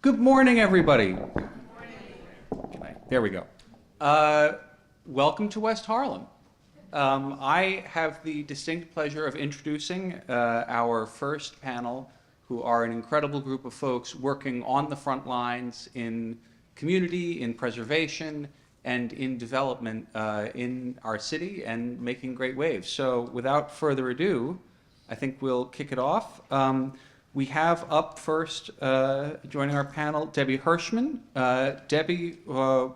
Good morning, everybody. Good morning. There we go. Welcome to West Harlem. I have the distinct pleasure of introducing our first panel, who are an incredible group of folks working on the front lines in community, in preservation, and in development in our city and making great waves. So without further ado, I think we'll kick it off. We have up first, joining our panel, Debbie Hirschman. Debbie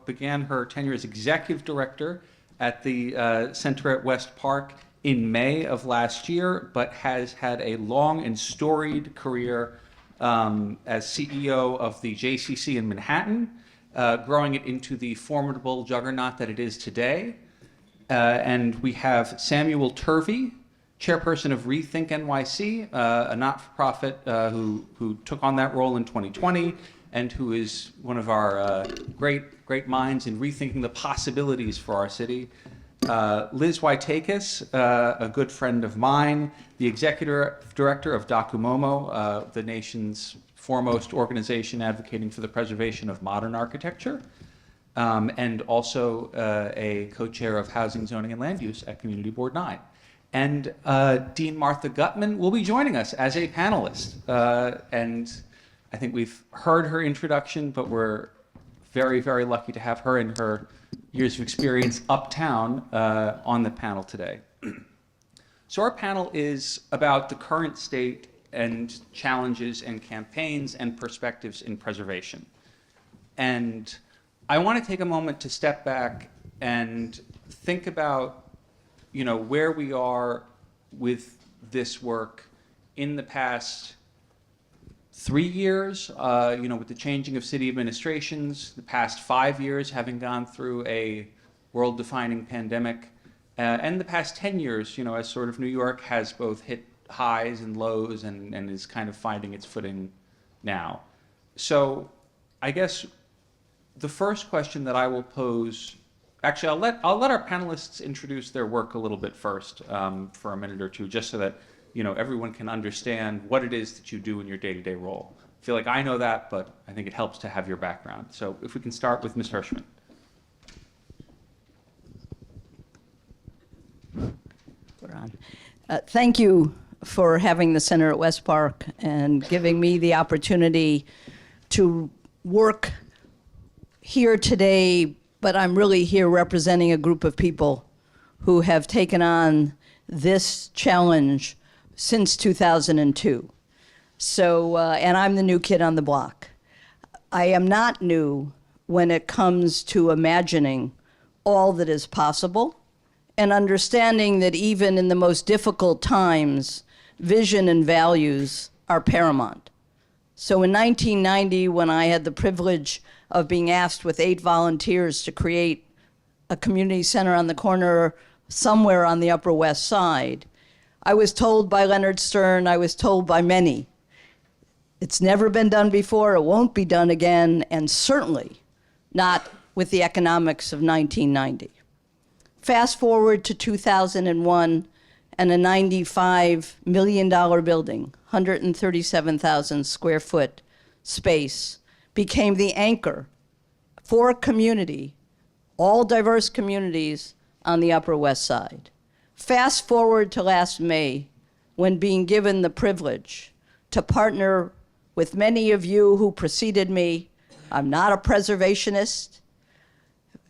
began her tenure as executive director at the Center at West Park in May of last year, but has had a long and storied career as CEO of the JCC in Manhattan, growing it into the formidable juggernaut that it is today. And we have Samuel Turvey, chairperson of Rethink NYC, a not-for-profit who took on that role in 2020 and who is one of our great minds in rethinking the possibilities for our city. Liz Waitakis, a good friend of mine, the executive director of DocuMomo, the nation's foremost organization advocating for the preservation of modern architecture, and also a co-chair of Housing, Zoning, and Land Use at Community Board 9. And Dean Martha Gutman will be joining us as a panelist. And I think we've heard her introduction, but we're very, very lucky to have her and her years of experience uptown on the panel today. So our panel is about the current state and challenges and campaigns and perspectives in preservation. And I want to take a moment to step back and think about where we are with this work in the past 3 years, with the changing of city administrations, the past 5 years having gone through a world-defining pandemic, and the past 10 years, as sort of New York has both hit highs and lows and is kind of finding its footing now. So I guess the first question that I will pose, actually, I'll let our panelists introduce their work a little bit first for a minute or two, just so that everyone can understand what it is that you do in your day-to-day role. I feel like I know that, but I think it helps to have your background. So if we can start with Ms. Hirschman. We're on. Thank you for having the Center at West Park and giving me the opportunity to work here today, but I'm really here representing a group of people who have taken on this challenge since 2002. So, and I'm the new kid on the block. I am not new when it comes to imagining all that is possible and understanding that even in the most difficult times, vision and values are paramount. So in 1990, when I had the privilege of being asked with 8 volunteers to create a community center on the corner somewhere on the Upper West Side, I was told by Leonard Stern, I was told by many, it's never been done before, it won't be done again, and certainly not with the economics of 1990. Fast forward to 2001, and a $95 million building, 137,000 square foot space, became the anchor for a community, all diverse communities on the Upper West Side. Fast forward to last May, when being given the privilege to partner with many of you who preceded me. I'm not a preservationist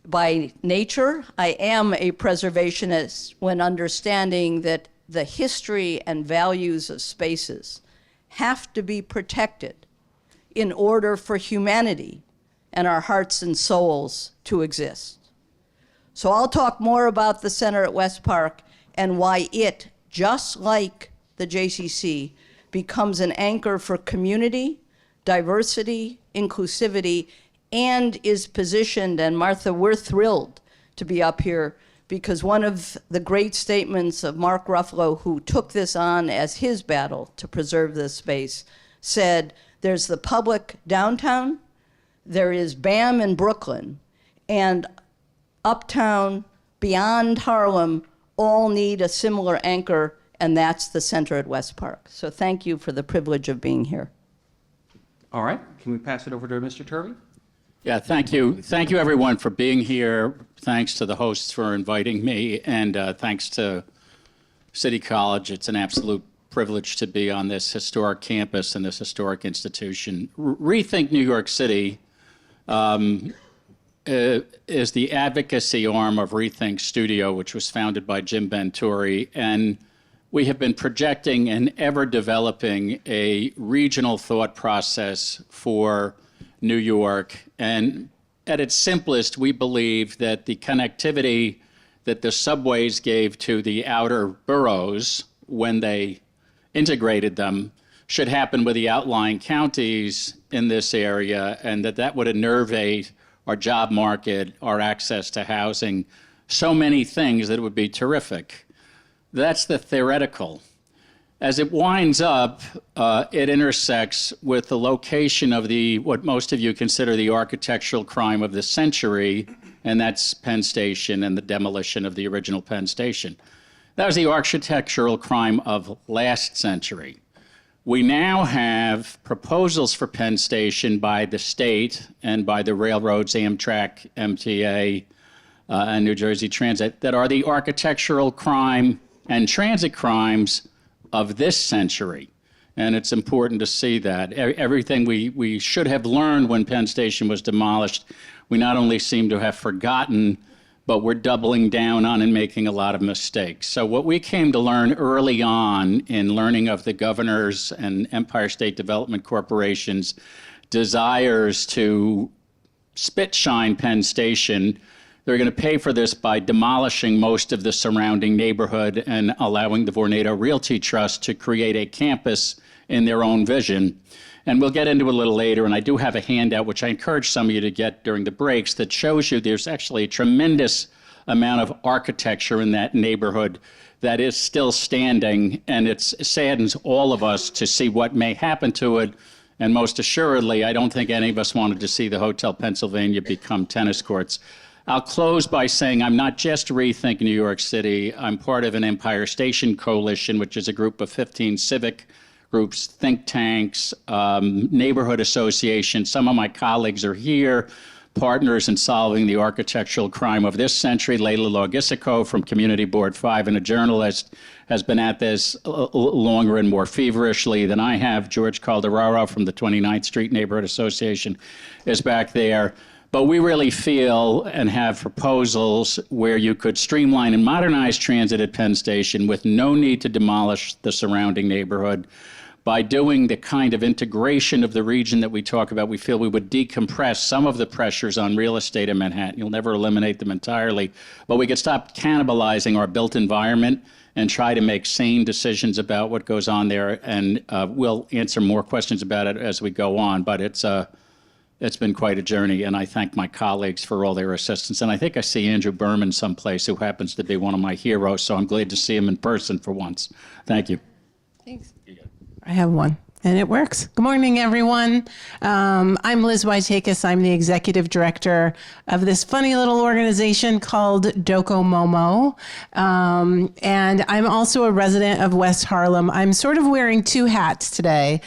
by nature. I am a preservationist when understanding that the history and values of spaces have to be protected in order for humanity and our hearts and souls to exist. So I'll talk more about the Center at West Park and why it, just like the JCC, becomes an anchor for community, diversity, inclusivity, and is positioned, and Martha, we're thrilled to be up here because one of the great statements of Mark Ruffalo, who took this on as his battle to preserve this space, said, there's the public downtown, there is BAM in Brooklyn, and uptown, beyond Harlem, all need a similar anchor, and that's the Center at West Park. So thank you for the privilege of being here. All right. can we pass it over to Mr. Turvey? Yeah, thank you. Thank you, everyone, for being here. Thanks to the hosts for inviting me, and thanks to City College. It's an absolute privilege to be on this historic campus and this historic institution. Rethink New York City is the advocacy arm of Rethink Studio, which was founded by Jim Venturi, and we have been projecting and ever developing a regional thought process for New York. And at its simplest, we believe that the connectivity that the subways gave to the outer boroughs when they integrated them should happen with the outlying counties in this area, and that would innervate our job market, our access to housing, so many things that it would be terrific. That's the theoretical. As it winds up, it intersects with the location of what most of you consider the architectural crime of the century, and that's Penn Station and the demolition of the original Penn Station. That was the architectural crime of last century. We now have proposals for Penn Station by the state and by the railroads, Amtrak, MTA, and New Jersey Transit, that are the architectural crime and transit crimes of this century. And it's important to see that. Everything we should have learned when Penn Station was demolished, we not only seem to have forgotten, but we're doubling down on and making a lot of mistakes. So what we came to learn early on in learning of the governor's and Empire State Development Corporation's desires to spit shine Penn Station, they're going to pay for this by demolishing most of the surrounding neighborhood and allowing the Vornado Realty Trust to create a campus in their own vision. And we'll get into it a little later, and I do have a handout, which I encourage some of you to get during the breaks, that shows you there's actually a tremendous amount of architecture in that neighborhood that is still standing, and it saddens all of us to see what may happen to it. And most assuredly, I don't think any of us wanted to see the Hotel Pennsylvania become tennis courts. I'll close by saying I'm not just Rethink New York City. I'm part of an Empire Station Coalition, which is a group of 15 civic groups, think tanks, neighborhood associations. Some of my colleagues are here, partners in solving the architectural crime of this century. Leila Logisico from Community Board 5 and a journalist has been at this longer and more feverishly than I have. George Calderaro from the 29th Street Neighborhood Association is back there. But we really feel and have proposals where you could streamline and modernize transit at Penn Station with no need to demolish the surrounding neighborhood. By doing the kind of integration of the region that we talk about, we feel we would decompress some of the pressures on real estate in Manhattan. You'll never eliminate them entirely, but we could stop cannibalizing our built environment and try to make sane decisions about what goes on there. And we'll answer more questions about it as we go on, but it's been quite a journey, and I thank my colleagues for all their assistance. And I think I see Andrew Berman someplace, who happens to be one of my heroes, so I'm glad to see him in person for once. Thank you. Thanks. I have one, and it works. Good morning, everyone. I'm Liz Wojtakis. I'm the executive director of this funny little organization called Docomomo, and I'm also a resident of West Harlem. I'm sort of wearing two hats today.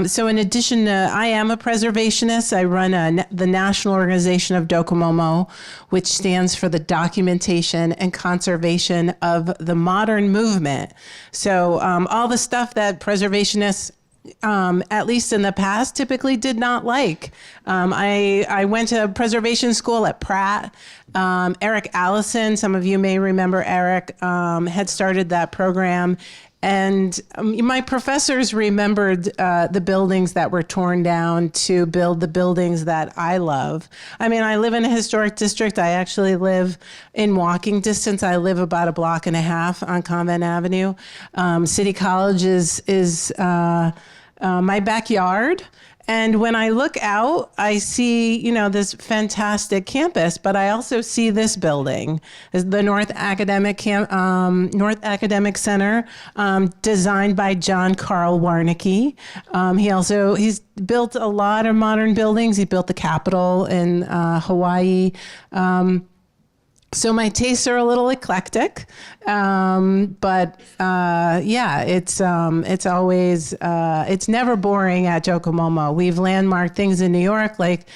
So in addition to, I am a preservationist. I run the National Organization of Docomomo, which stands for the Documentation and Conservation of the Modern Movement. So all the stuff that preservationists at least in the past, typically did not like. I went to preservation school at Pratt. Eric Allison, some of you may remember Eric, had started that program. And my professors remembered the buildings that were torn down to build the buildings that I love. I mean, I live in a historic district. I actually live in walking distance. I live about a block and a half on Convent Avenue. City College is my backyard. And when I look out, I see, this fantastic campus, but I also see this building, the North Academic Center, designed by John Carl Warnecke. He's built a lot of modern buildings. He built the Capitol in Hawaii. So my tastes are a little eclectic, but it's always it's never boring at Docomomo. We've landmarked things in New York like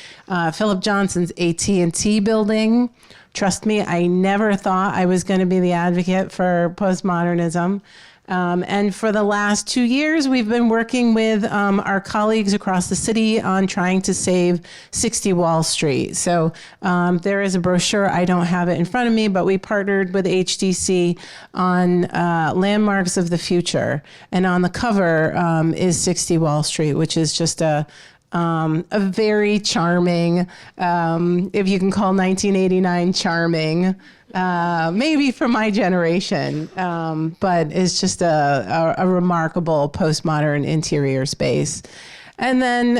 Philip Johnson's AT&T building. Trust me, I never thought I was going to be the advocate for postmodernism. And for the last 2 years, we've been working with our colleagues across the city on trying to save 60 Wall Street. So there is a brochure. I don't have it in front of me, but we partnered with HDC on Landmarks of the Future. And on the cover is 60 Wall Street, which is just a very charming, if you can call 1989 charming, maybe for my generation, but it's just a remarkable postmodern interior space. And then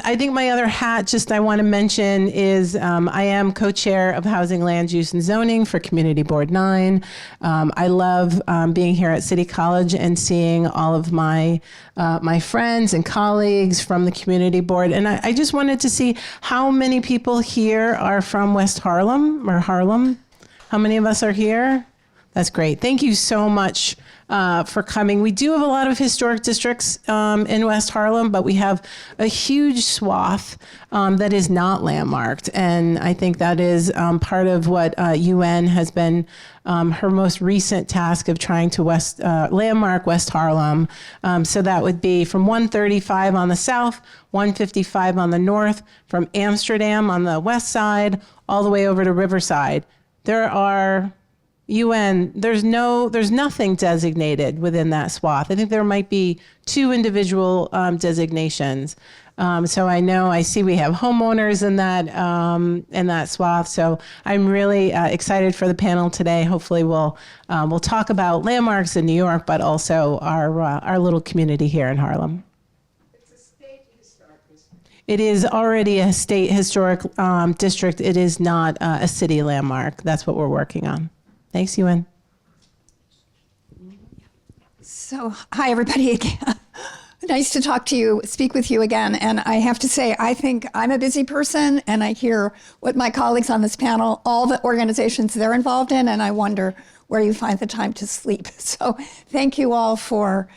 I think my other hat, just I want to mention, is I am co-chair of Housing, Land Use, and Zoning for Community Board 9. I love being here at City College and seeing all of my friends and colleagues from the Community Board. And I just wanted to see how many people here are from West Harlem or Harlem. How many of us are here? That's great. Thank you so much for coming. We do have a lot of historic districts in West Harlem, but we have a huge swath that is not landmarked. And I think that is part of what UN has been her most recent task of trying to landmark West Harlem. So that would be from 135 on the south, 155 on the north, from Amsterdam on the west side, all the way over to Riverside. There are there's nothing designated within that swath. I think there might be 2 individual designations. So I see we have homeowners in that swath. So I'm really excited for the panel today. Hopefully we'll talk about landmarks in New York, but also our little community here in Harlem. It's a state historic district. It is already a state historic district. It is not a city landmark. That's what we're working on. Thanks, Ewan. So, hi, everybody again. Nice to talk to you, speak with you again. And I have to say, I think I'm a busy person, and I hear what my colleagues on this panel, all the organizations they're involved in, and I wonder where you find the time to sleep. So thank you all for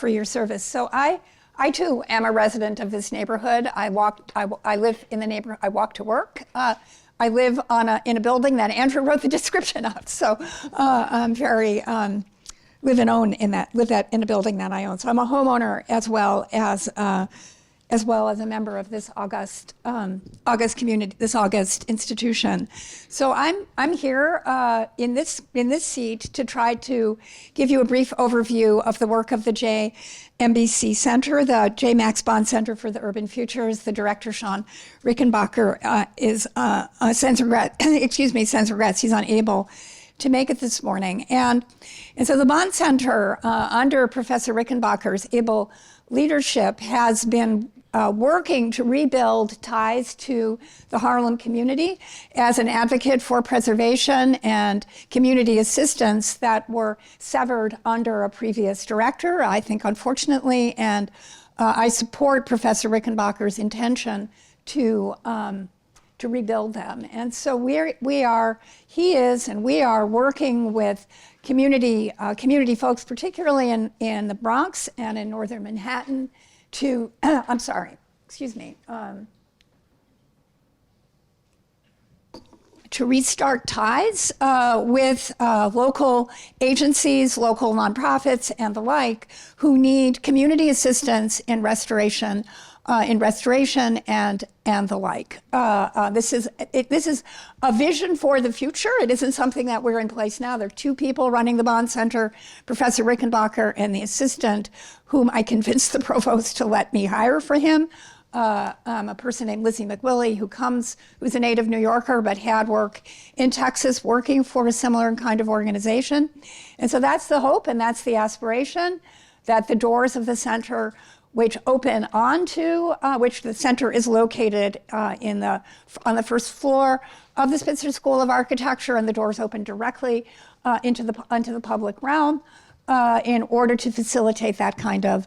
your service. So I too am a resident of this neighborhood. I live in the neighborhood. I walk to work. I live in a building that Andrew wrote the description of. So I'm very live in a building that I own. So I'm a homeowner as well as a member of this august community, this august institution. So I'm here in this seat to try to give you a brief overview of the work of the JMBC Center, the J. Max Bond Center for the Urban Futures. The director, Sean Rickenbacker, sends regrets. He's unable to make it this morning. And so the Bond Center, under Professor Rickenbacker's able leadership, has been working to rebuild ties to the Harlem community as an advocate for preservation and community assistance that were severed under a previous director, I think, unfortunately. And I support Professor Rickenbacker's intention to rebuild them. And so we are working with community folks, particularly in the Bronx and in northern Manhattan, to restart ties with local agencies, local nonprofits, and the like, who need community assistance in restoration and the like. This is a vision for the future. It isn't something that we're in place now. There are 2 people running the Bond Center, Professor Rickenbacker and the assistant, whom I convinced the provost to let me hire for him. A person named Lizzie McWillie, who's a native New Yorker, but had work in Texas working for a similar kind of organization. And so that's the hope and that's the aspiration, that the doors of the center, which open onto, which the center is located on the first floor of the Spitzer School of Architecture, and the doors open directly into the public realm in order to facilitate that kind of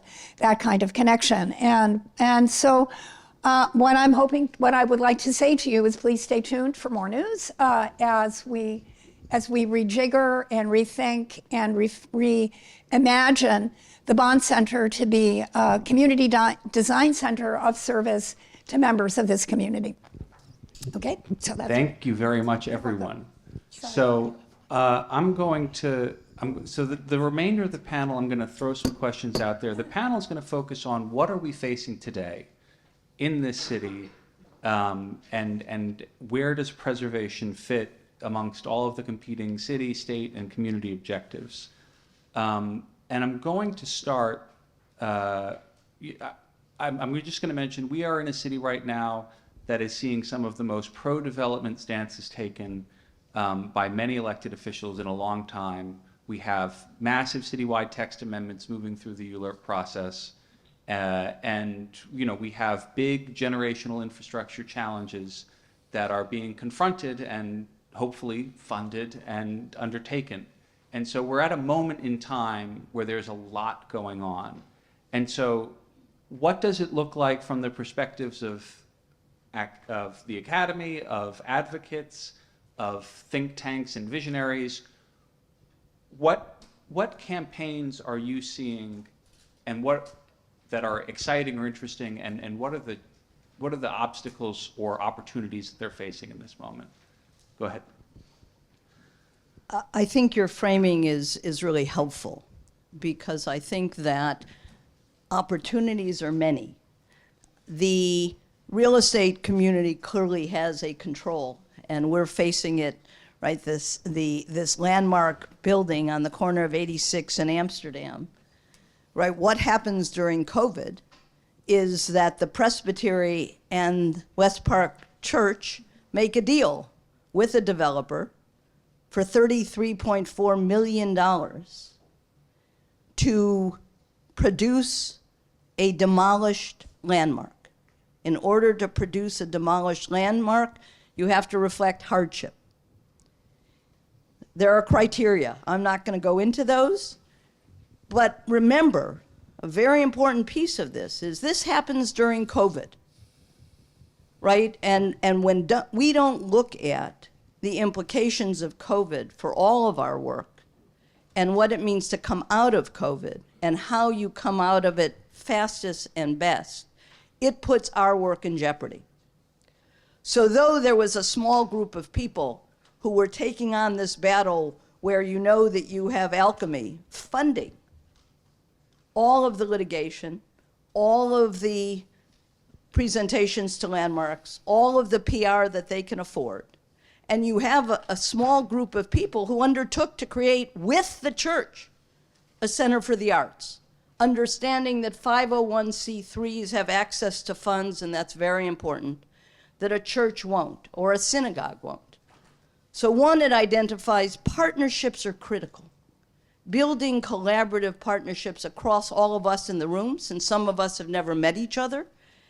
connection. And so what I would like to say to you is, please stay tuned for more news as we as we rejigger and rethink and reimagine the Bond Center to be a community design center of service to members of this community. Okay, so that's Thank you very much, everyone. So I'm going to, so the remainder of the panel, I'm going to throw some questions out there. The panel is going to focus on what are we facing today in this city, and where does preservation fit amongst all of the competing city, state, and community objectives. And I'm going to start, I'm just going to mention, we are in a city right now that is seeing some of the most pro-development stances taken by many elected officials in a long time. We have massive citywide text amendments moving through the ULURP process. And we have big generational infrastructure challenges that are being confronted and hopefully funded and undertaken. And so we're at a moment in time where there's a lot going on. And so what does it look like from the perspectives of the academy, of advocates, of think tanks and visionaries? What campaigns are you seeing, and what that are exciting or interesting, and what are the obstacles or opportunities that they're facing in this moment? Go ahead. I think your framing is really helpful, because I think that opportunities are many. The real estate community clearly has a control, and we're facing it, right? This landmark building on the corner of 86 and Amsterdam, right? What happens during COVID is that the Presbytery and West Park Church make a deal with a developer for $33.4 million to produce a demolished landmark. In order to produce a demolished landmark, you have to reflect hardship. There are criteria. I'm not going to go into those, but remember, a very important piece of this is this happens during COVID, right? And when we don't look at the implications of COVID for all of our work and what it means to come out of COVID and how you come out of it fastest and best, it puts our work in jeopardy. So though there was a small group of people who were taking on this battle where you know that you have alchemy funding all of the litigation, all of the presentations to landmarks, all of the PR that they can afford, and you have a small group of people who undertook to create with the church a center for the arts, understanding that 501c3s have access to funds, and that's very important, that a church won't, or a synagogue won't. So one, it identifies partnerships are critical. Building collaborative partnerships across all of us in the room, since some of us have never met each other,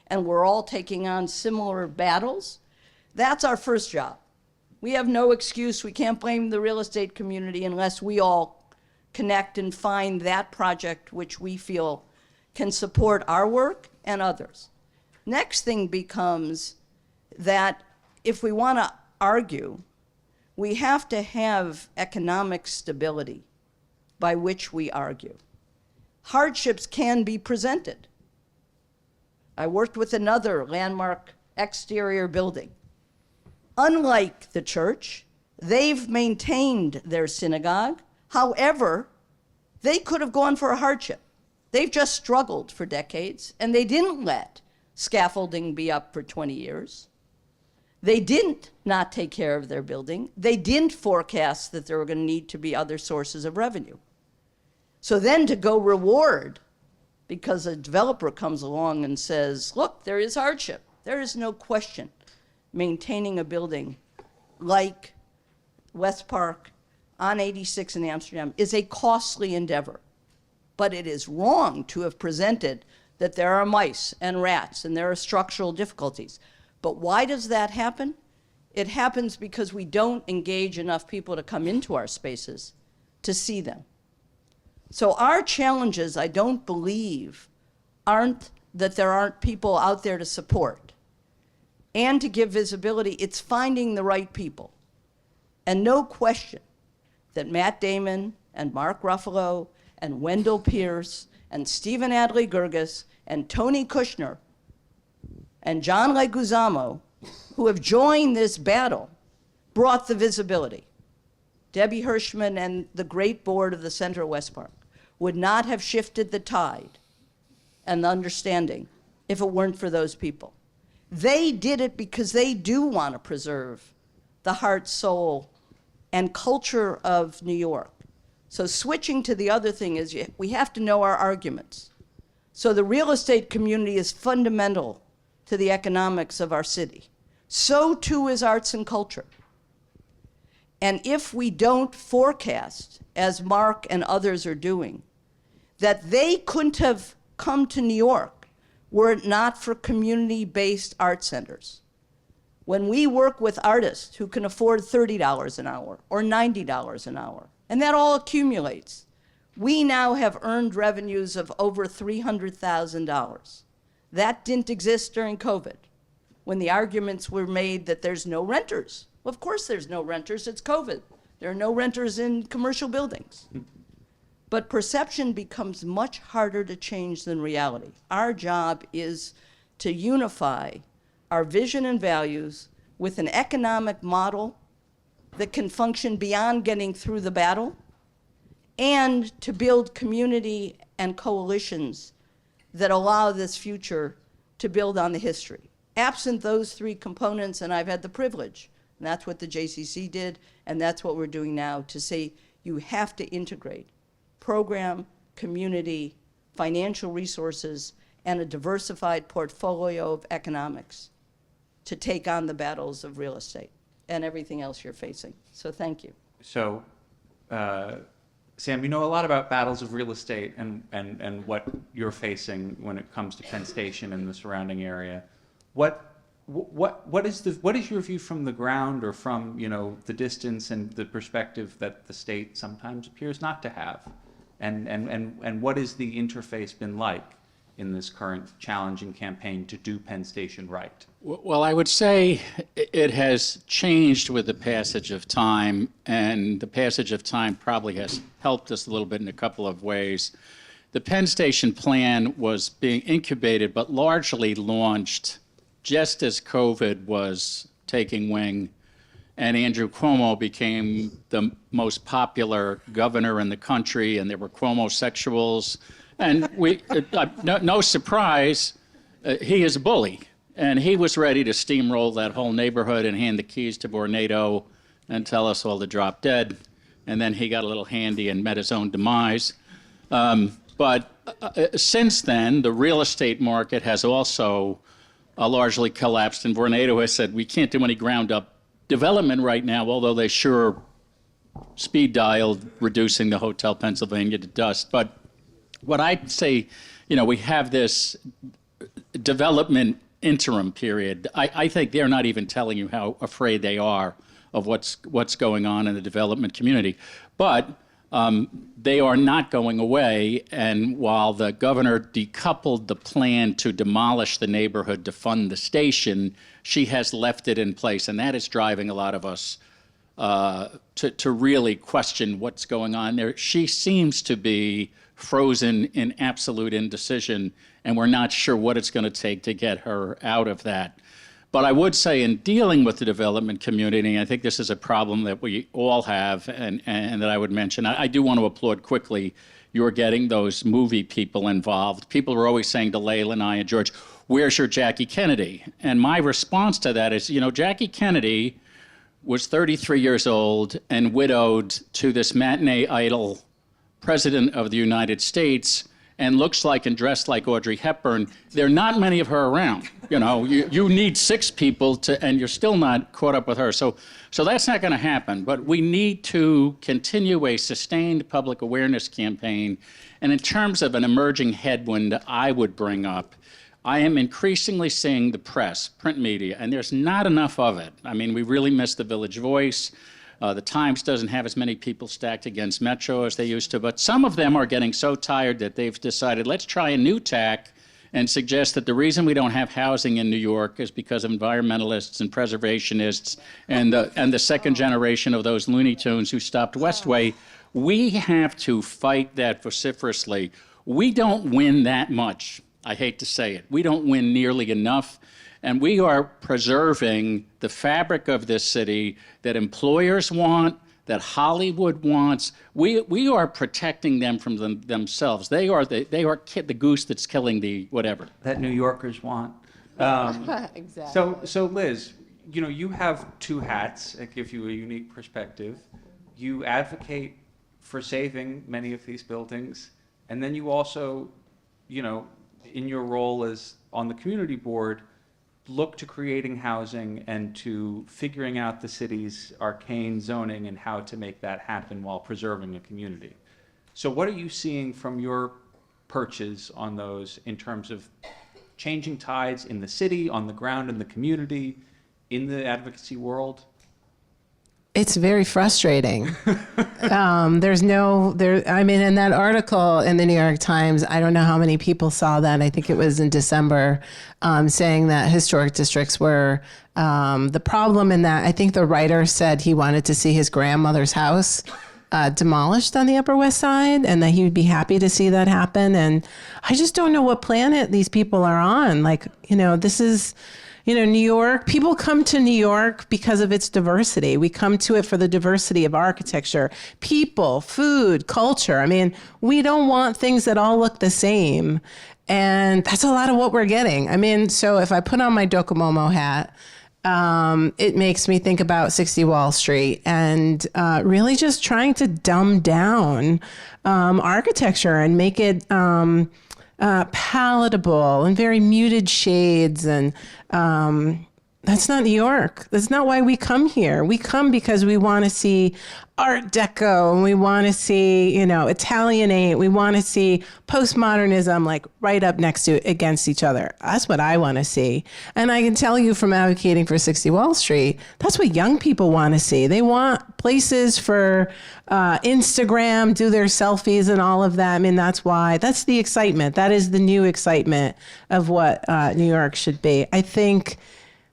and we're all taking on similar battles, that's our first job. We have no excuse. We can't blame the real estate community unless we all connect and find that project which we feel can support our work and others. Next thing becomes that if we want to argue, we have to have economic stability by which we argue. Hardships can be presented. I worked with another landmark exterior building. Unlike the church, they've maintained their synagogue. However, they could have gone for a hardship. They've just struggled for decades, and they didn't let scaffolding be up for 20 years. They didn't not take care of their building. They didn't forecast that there were going to need to be other sources of revenue. So then to go reward, because a developer comes along and says, look, there is hardship. There is no question. Maintaining a building like West Park on 86 in Amsterdam is a costly endeavor. But it is wrong to have presented that there are mice and rats and there are structural difficulties. But why does that happen? It happens because we don't engage enough people to come into our spaces to see them. So our challenges, I don't believe, aren't that there aren't people out there to support and to give visibility. It's finding the right people. And no question, that Matt Damon and Mark Ruffalo and Wendell Pierce and Stephen Adley Gurgis and Tony Kushner and John Leguizamo, who have joined this battle, brought the visibility. Debbie Hirschman and the great board of the Center of West Park would not have shifted the tide and the understanding if it weren't for those people. They did it because they do want to preserve the heart, soul, and culture of New York. So switching to the other thing is we have to know our arguments. So the real estate community is fundamental to the economics of our city. So too is arts and culture. And if we don't forecast, as Mark and others are doing, that they couldn't have come to New York were it not for community-based art centers. When we work with artists who can afford $30 an hour or $90 an hour, and that all accumulates, we now have earned revenues of over $300,000. That didn't exist during COVID, when the arguments were made that there's no renters. Well, of course there's no renters, it's COVID. There are no renters in commercial buildings. But perception becomes much harder to change than reality. Our job is to unify our vision and values with an economic model that can function beyond getting through the battle, and to build community and coalitions that allow this future to build on the history. Absent those three components, and I've had the privilege, and that's what the JCC did, and that's what we're doing now, to say you have to integrate program, community, financial resources, and a diversified portfolio of economics to take on the battles of real estate and everything else you're facing. So thank you. So, Sam, you know a lot about battles of real estate and what you're facing when it comes to Penn Station and the surrounding area. What is your view from the ground, or from, you know, the distance and the perspective that the state sometimes appears not to have? And what has the interface been like in this current challenging campaign to do Penn Station right? Well, I would say it has changed with the passage of time, and the passage of time probably has helped us a little bit in a couple of ways. The Penn Station plan was being incubated, but largely launched just as COVID was taking wing, and Andrew Cuomo became the most popular governor in the country, and there were Cuomo-sexuals. And no surprise, he is a bully. And he was ready to steamroll that whole neighborhood and hand the keys to Vornado and tell us all to drop dead. And then he got a little handy and met his own demise. But since then, the real estate market has also largely collapsed. And Vornado has said, we can't do any ground-up development right now, although they sure speed-dialed reducing the Hotel Pennsylvania to dust. But what I'd say, you know, we have this development interim period. I think they're not even telling you how afraid they are of what's going on in the development community. But they are not going away, and while the governor decoupled the plan to demolish the neighborhood to fund the station, she has left it in place, and that is driving a lot of us to really question what's going on there. She seems to be frozen in absolute indecision, and we're not sure what it's going to take to get her out of that. But I would say, in dealing with the development community, I think this is a problem that we all have, and that I would mention. I do want to applaud quickly you're getting those movie people involved. People were always saying to Layla and I and George, where's your Jackie Kennedy? And my response to that is, you know, Jackie Kennedy was 33 years old and widowed to this matinee idol president of the United States, and looks like and dressed like Audrey Hepburn. There are not many of her around. You know, you need 6 people to, and you're still not caught up with her. So that's not going to happen. But we need to continue a sustained public awareness campaign. And in terms of an emerging headwind I would bring up, I am increasingly seeing the press, print media, and there's not enough of it. I mean, we really miss the Village Voice. The Times doesn't have as many people stacked against Metro as they used to, but some of them are getting so tired that they've decided, let's try a new tack and suggest that the reason we don't have housing in New York is because of environmentalists and preservationists and the second generation of those Looney Tunes who stopped Westway. We have to fight that vociferously. We don't win that much. I hate to say it. We don't win nearly enough. And we are preserving the fabric of this city that employers want, that Hollywood wants. We are protecting them from themselves. They are the goose that's killing the whatever. That New Yorkers want. Exactly. So Liz, you have two hats that give you a unique perspective. You advocate for saving many of these buildings, and then you also, in your role as on the community board, look to creating housing and to figuring out the city's arcane zoning and how to make that happen while preserving a community. So what are you seeing from your perches on those in terms of changing tides in the city, on the ground, in the community, in the advocacy world? It's very frustrating. In that article in the New York Times, I don't know how many people saw that. I think it was in December, saying that historic districts were the problem in that. I think the writer said he wanted to see his grandmother's house demolished on the Upper West Side, and that he would be happy to see that happen. And I just don't know what planet these people are on. This is... New York, people come to New York because of its diversity. We come to it for the diversity of architecture, people, food, culture. We don't want things that all look the same. And that's a lot of what we're getting. So if I put on my Docomomo hat, it makes me think about 60 Wall Street and really just trying to dumb down architecture and make it palatable and very muted shades. And that's not New York. That's not why we come here. We come because we want to see Art Deco, and we want to see, Italianate. We want to see postmodernism, right up against each other. That's what I want to see. And I can tell you from advocating for 60 Wall Street, that's what young people want to see. They want places for Instagram, do their selfies and all of that. That's the excitement. That is the new excitement of what New York should be. I think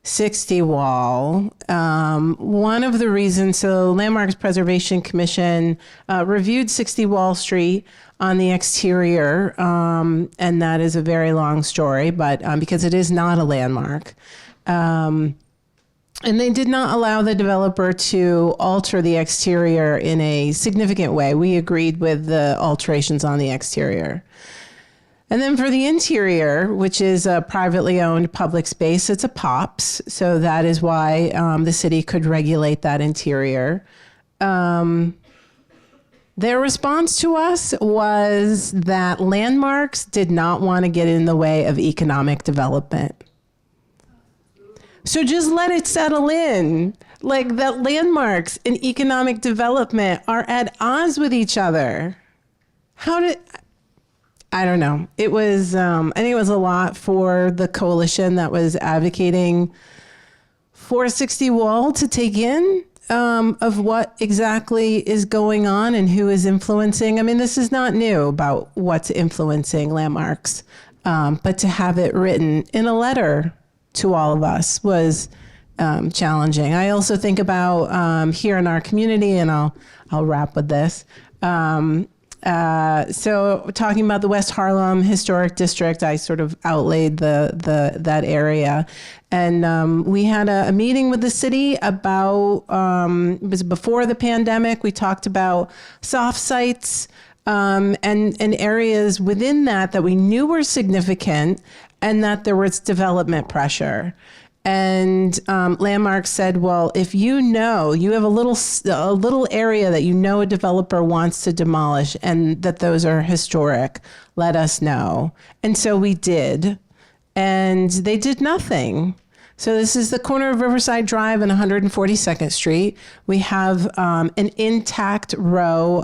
60 Wall. One of the reasons, Landmarks Preservation Commission reviewed 60 Wall Street on the exterior, and that is a very long story, but because it is not a landmark. And they did not allow the developer to alter the exterior in a significant way. We agreed with the alterations on the exterior. And then for the interior, which is a privately owned public space, it's a POPs. So that is why the city could regulate that interior. Their response to us was that landmarks did not want to get in the way of economic development. So just let it settle in. That landmarks and economic development are at odds with each other. I don't know. It was, I think it was a lot for the coalition that was advocating for 60 Wall to take in of what exactly is going on and who is influencing. This is not new about what's influencing landmarks, but to have it written in a letter to all of us was challenging. I also think about here in our community, and I'll wrap with this. So talking about the West Harlem Historic District, I sort of outlaid that area. And we had a meeting with the city about, it was before the pandemic, we talked about soft sites and areas within that we knew were significant and that there was development pressure. And Landmark said, well, if you have a little area that a developer wants to demolish and that those are historic, let us know. And so we did. And they did nothing. So this is the corner of Riverside Drive and 142nd Street. We have an intact row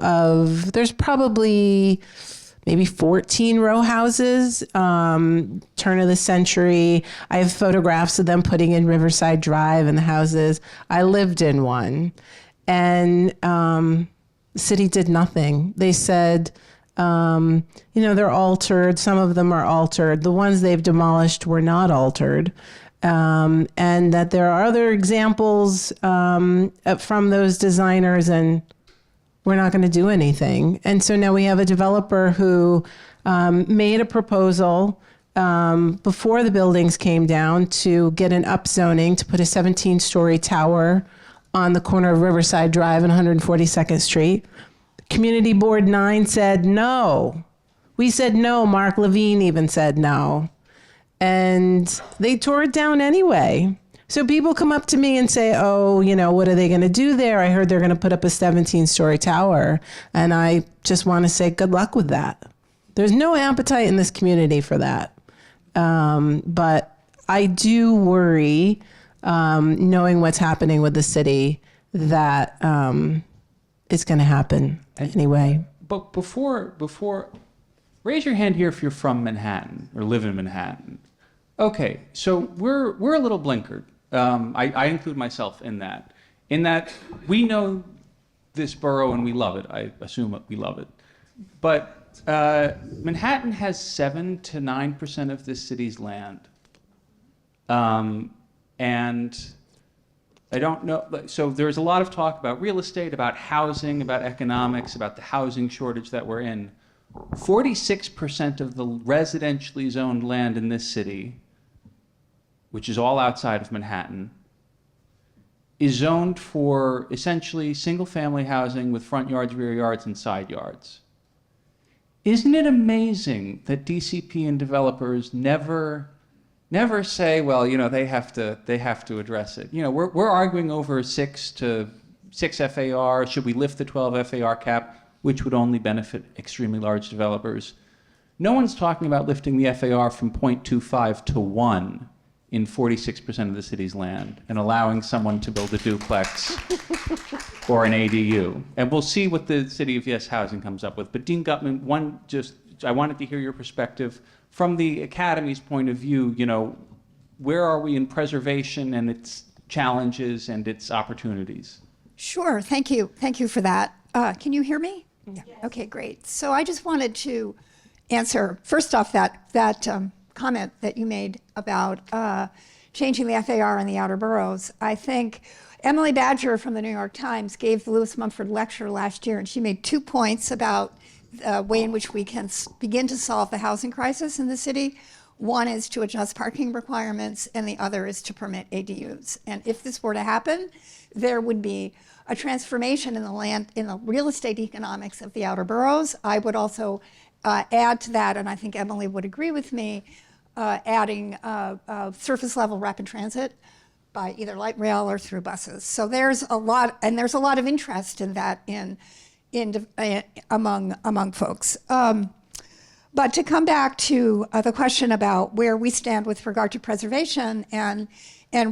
there's probably maybe 14 row houses, turn of the century. I have photographs of them putting in Riverside Drive and the houses. I lived in one. And the city did nothing. They said, They're altered. Some of them are altered. The ones they've demolished were not altered. And that there are other examples from those designers, and we're not going to do anything. And so now we have a developer who made a proposal before the buildings came down to get an upzoning to put a 17-story tower on the corner of Riverside Drive and 142nd Street. Community Board 9 said no. We said no. Mark Levine even said no. And they tore it down anyway. So people come up to me and say, oh, what are they going to do there? I heard they're going to put up a 17-story tower. And I just want to say good luck with that. There's no appetite in this community for that. But I do worry, knowing what's happening with the city, that it's going to happen anyway. But before, raise your hand here if you're from Manhattan or live in Manhattan. Okay, so we're a little blinkered. I include myself in that. We know this borough and we love it. I assume we love it. But Manhattan has 7 to 9% of this city's land. And I don't know, so there's a lot of talk about real estate, about housing, about economics, about the housing shortage that we're in. 46% of the residentially zoned land in this city, which is all outside of Manhattan, is zoned for essentially single-family housing with front yards, rear yards, and side yards. Isn't it amazing that DCP and developers never say, well, they have to address it. We're arguing over 6 FAR. Should we lift the 12 FAR cap, which would only benefit extremely large developers? No one's talking about lifting the FAR from 0.25 to 1 in 46% of the city's land and allowing someone to build a duplex or an ADU. And we'll see what the City of Yes Housing comes up with. But Dean Gutman, I wanted to hear your perspective from the Academy's point of view. Where are we in preservation and its challenges and its opportunities? Sure. Thank you. Thank you for that. Can you hear me? Yeah. Okay, great. So I just wanted to answer, first off, that comment that you made about changing the FAR in the outer boroughs. I think Emily Badger from the New York Times gave the Lewis Mumford lecture last year, and she made 2 points about the way in which we can begin to solve the housing crisis in the city. One is to adjust parking requirements, and the other is to permit ADUs. And if this were to happen, there would be a transformation in the real estate economics of the outer boroughs. I would also add to that, and I think Emily would agree with me, adding surface level rapid transit by either light rail or through buses. So there's a lot of interest in that among folks. But to come back to the question about where we stand with regard to preservation and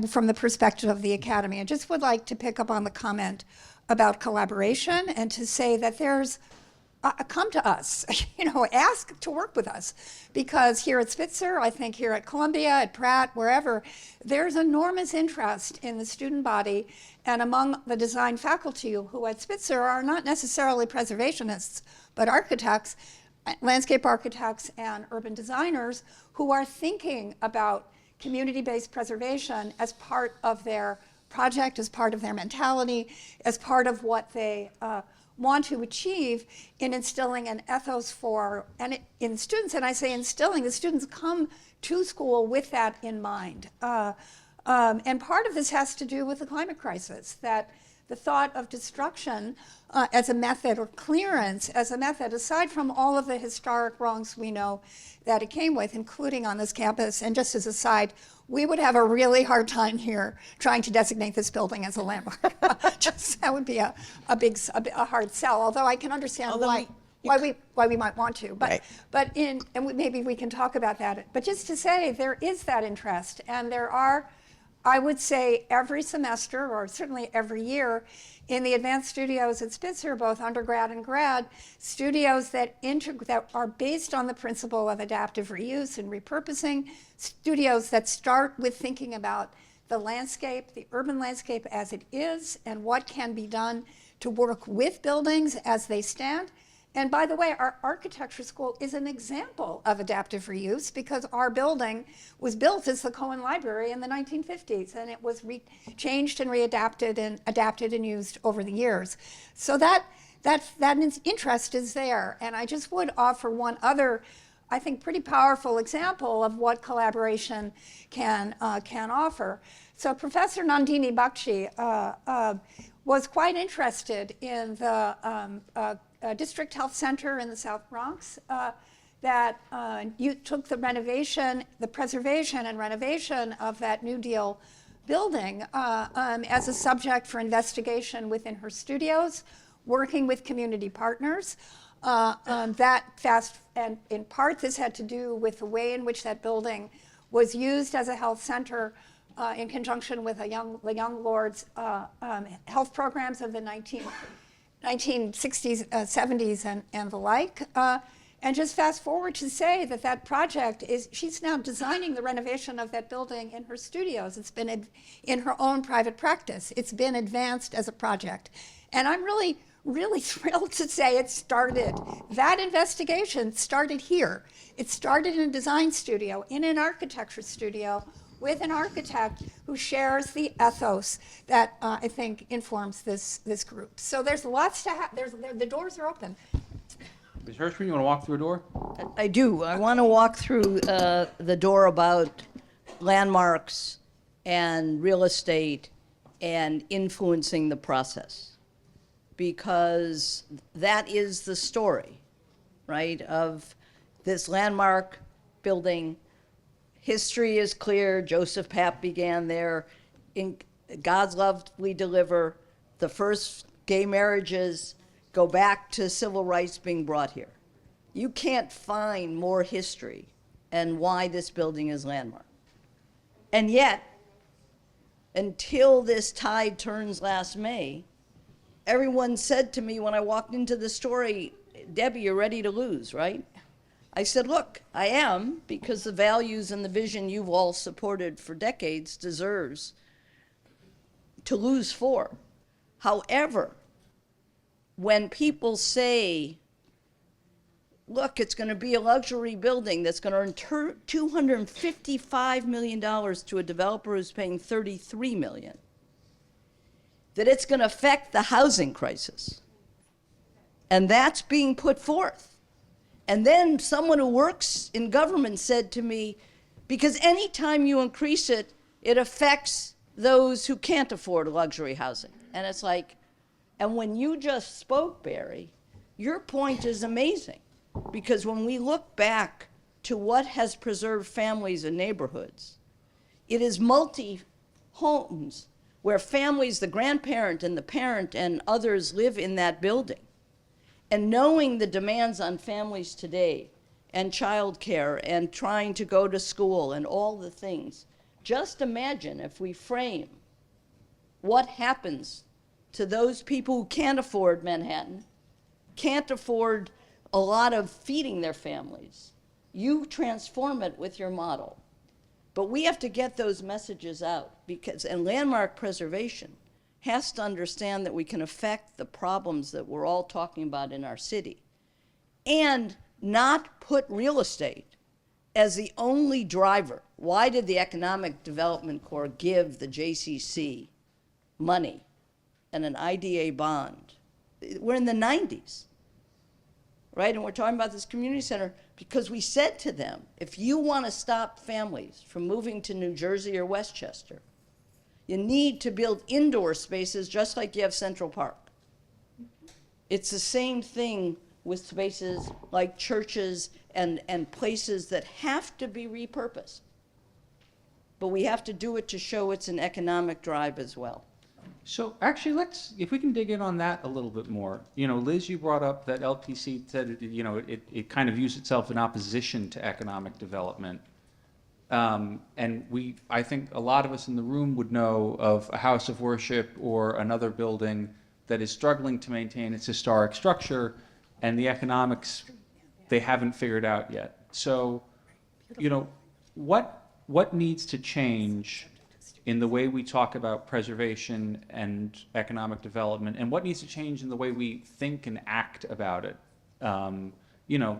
from the perspective of the Academy, I just would like to pick up on the comment about collaboration and to say that there's come to us, ask to work with us, because here at Spitzer, I think here at Columbia, at Pratt, wherever, there's enormous interest in the student body and among the design faculty who at Spitzer are not necessarily preservationists, but architects, landscape architects and urban designers who are thinking about community-based preservation as part of their project, as part of their mentality, as part of what they want to achieve in instilling an ethos in students. And I say instilling, the students come to school with that in mind. And part of this has to do with the climate crisis, that the thought of destruction as a method, or clearance as a method, aside from all of the historic wrongs we know that it came with, including on this campus. And just as a side, we would have a really hard time here trying to designate this building as a landmark. That would be a hard sell, although I can understand why we might want to. But, right. Maybe we can talk about that. But just to say, there is that interest, and there are, I would say, every semester, or certainly every year, in the advanced studios at Spitzer, both undergrad and grad, studios that are based on the principle of adaptive reuse and repurposing, studios that start with thinking about the landscape, the urban landscape as it is, and what can be done to work with buildings as they stand, And by the way, our architecture school is an example of adaptive reuse because our building was built as the Cohen Library in the 1950s, and it was changed and adapted and used over the years. So that interest is there. And I just would offer one other, I think, pretty powerful example of what collaboration can offer. So Professor Nandini Bakshi was quite interested in the District Health Center in the South Bronx that you took the preservation and renovation of that New Deal building as a subject for investigation within her studios, working with community partners. And in part, this had to do with the way in which that building was used as a health center in conjunction with the Young Lords health programs of the 1960s, 70s, and the like. And just fast forward to say that project she's now designing the renovation of that building in her studios. It's been in her own private practice. It's been advanced as a project. And I'm really thrilled to say that investigation started here. It started in a design studio, in an architecture studio, with an architect who shares the ethos that I think informs this group. So there's lots to the doors are open. Ms. Hirschman, you want to walk through a door? I do. I want to walk through the door about landmarks and real estate and influencing the process, because that is the story, right, of this landmark building. History is clear. Joseph Papp began there. In God's love we deliver. The first gay marriages go back to civil rights being brought here. You can't find more history and why this building is landmark. And yet, until this tide turns last May, everyone said to me when I walked into the story, Debbie, you're ready to lose, right? I said, look, I am, because the values and the vision you've all supported for decades deserves to lose for. However, when people say, look, it's going to be a luxury building that's going to earn $255 million to a developer who's paying $33 million, that it's going to affect the housing crisis. And that's being put forth. And then someone who works in government said to me, because anytime you increase it, it affects those who can't afford luxury housing. And it's like, and when you just spoke, Barry, your point is amazing. Because when we look back to what has preserved families and neighborhoods, it is multi-homes where families, the grandparent and the parent and others live in that building. And knowing the demands on families today and childcare and trying to go to school and all the things, just imagine if we frame what happens to those people who can't afford Manhattan, can't afford a lot of feeding their families. You transform it with your model. But we have to get those messages out, and landmark preservation has to understand that we can affect the problems that we're all talking about in our city and not put real estate as the only driver. Why did the Economic Development Corps give the JCC money and an IDA bond? We're in the 90s, right? And we're talking about this community center because we said to them, if you want to stop families from moving to New Jersey or Westchester, you need to build indoor spaces just like you have Central Park. It's the same thing with spaces like churches and places that have to be repurposed. But we have to do it to show it's an economic drive as well. So actually, if we can dig in on that a little bit more. You know, Liz, you brought up that LPC said, it kind of used itself in opposition to economic development. And I think a lot of us in the room would know of a house of worship or another building that is struggling to maintain its historic structure, and the economics they haven't figured out yet. So, what needs to change in the way we talk about preservation and economic development, and what needs to change in the way we think and act about it You know,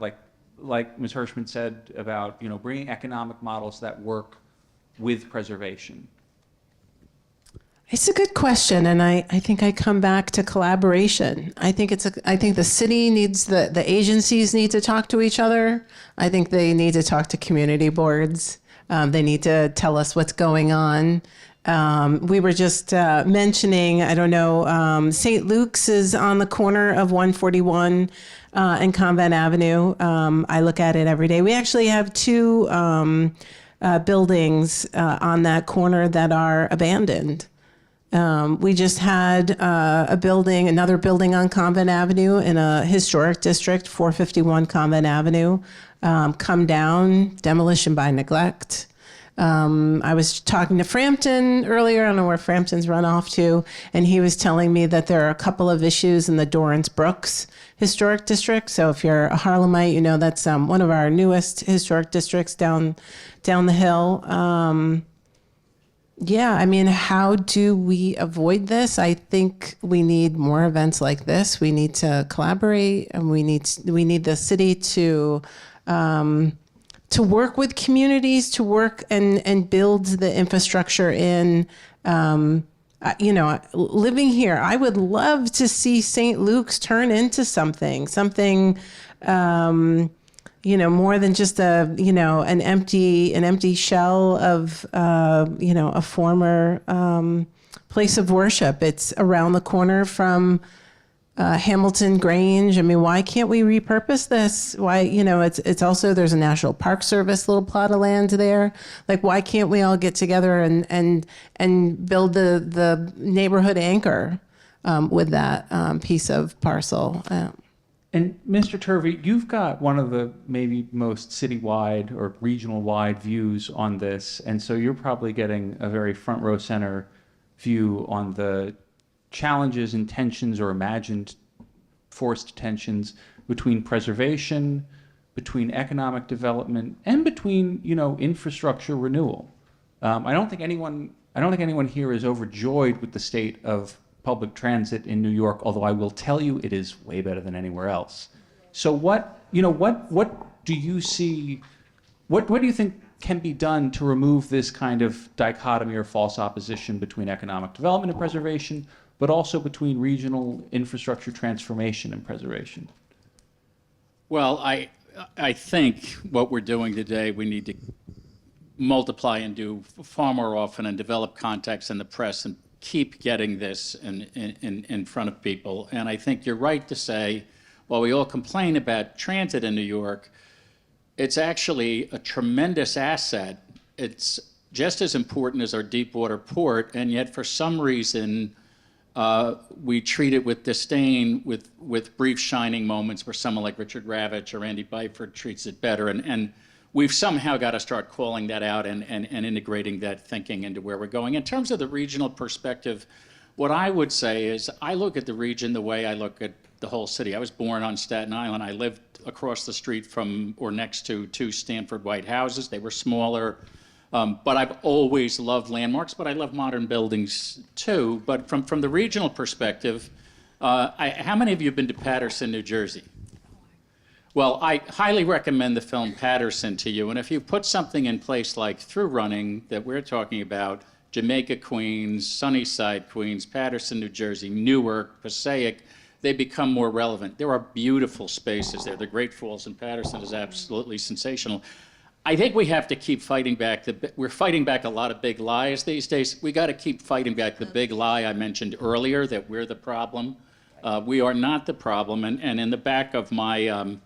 like Ms. Hirschman said about, you know, bringing economic models that work with preservation? It's a good question, and I think I come back to collaboration. I think the city needs the agencies need to talk to each other. I think they need to talk to community boards. They need to tell us what's going on. We were just mentioning, I don't know, St. Luke's is on the corner of 141 and Convent Avenue. I look at it every day. We actually have two buildings on that corner that are abandoned. We just had another building on Convent Avenue in a historic district, 451 Convent Avenue, come down, demolition by neglect. I was talking to Frampton earlier. I don't know where Frampton's run off to, and he was telling me that there are a couple of issues in the Dorrance Brooks Historic District. So if you're a Harlemite, you know that's one of our newest historic districts down the hill. Yeah, I mean, how do we avoid this? I think we need more events like this. We need to collaborate, and we need the city to work with communities, to work and build the infrastructure in. You know, living here, I would love to see St. Luke's turn into something. You know, more than just an empty shell of, a former place of worship. It's around the corner from Hamilton Grange. I mean, why can't we repurpose this? Why, it's also, there's a National Park Service little plot of land there. Like, why can't we all get together and build the neighborhood anchor with that piece of parcel? And Mr. Turvey, you've got one of the maybe most citywide or regional-wide views on this, and so you're probably getting a very front row center view on the challenges and tensions or imagined forced tensions between preservation, between economic development, and between, infrastructure renewal. I don't think anyone here is overjoyed with the state of public transit in New York, although I will tell you it is way better than anywhere else. So what do you see, what do you think can be done to remove this kind of dichotomy or false opposition between economic development and preservation, but also between regional infrastructure transformation and preservation? Well, I think what we're doing today, we need to multiply and do far more often and develop context in the press and keep getting this in front of people. And I think you're right to say, while we all complain about transit in New York, it's actually a tremendous asset. It's just as important as our deep water port, and yet for some reason, we treat it with disdain, with brief shining moments where someone like Richard Ravitch or Andy Byford treats it better. And we've somehow got to start calling that out and integrating that thinking into where we're going. In terms of the regional perspective, what I would say is I look at the region the way I look at the whole city. I was born on Staten Island. I lived across the street from or next to two Stanford White houses. They were smaller, but I've always loved landmarks, but I love modern buildings too. But from the regional perspective, how many of you have been to Paterson, New Jersey? Well, I highly recommend the film Paterson to you, and if you put something in place like Through Running that we're talking about, Jamaica, Queens, Sunnyside, Queens, Paterson, New Jersey, Newark, Passaic, they become more relevant. There are beautiful spaces there. The Great Falls in Paterson is absolutely sensational. I think we have to keep fighting back. We're fighting back a lot of big lies these days. We got to keep fighting back the big lie I mentioned earlier, that we're the problem. We are not the problem, and in the back of my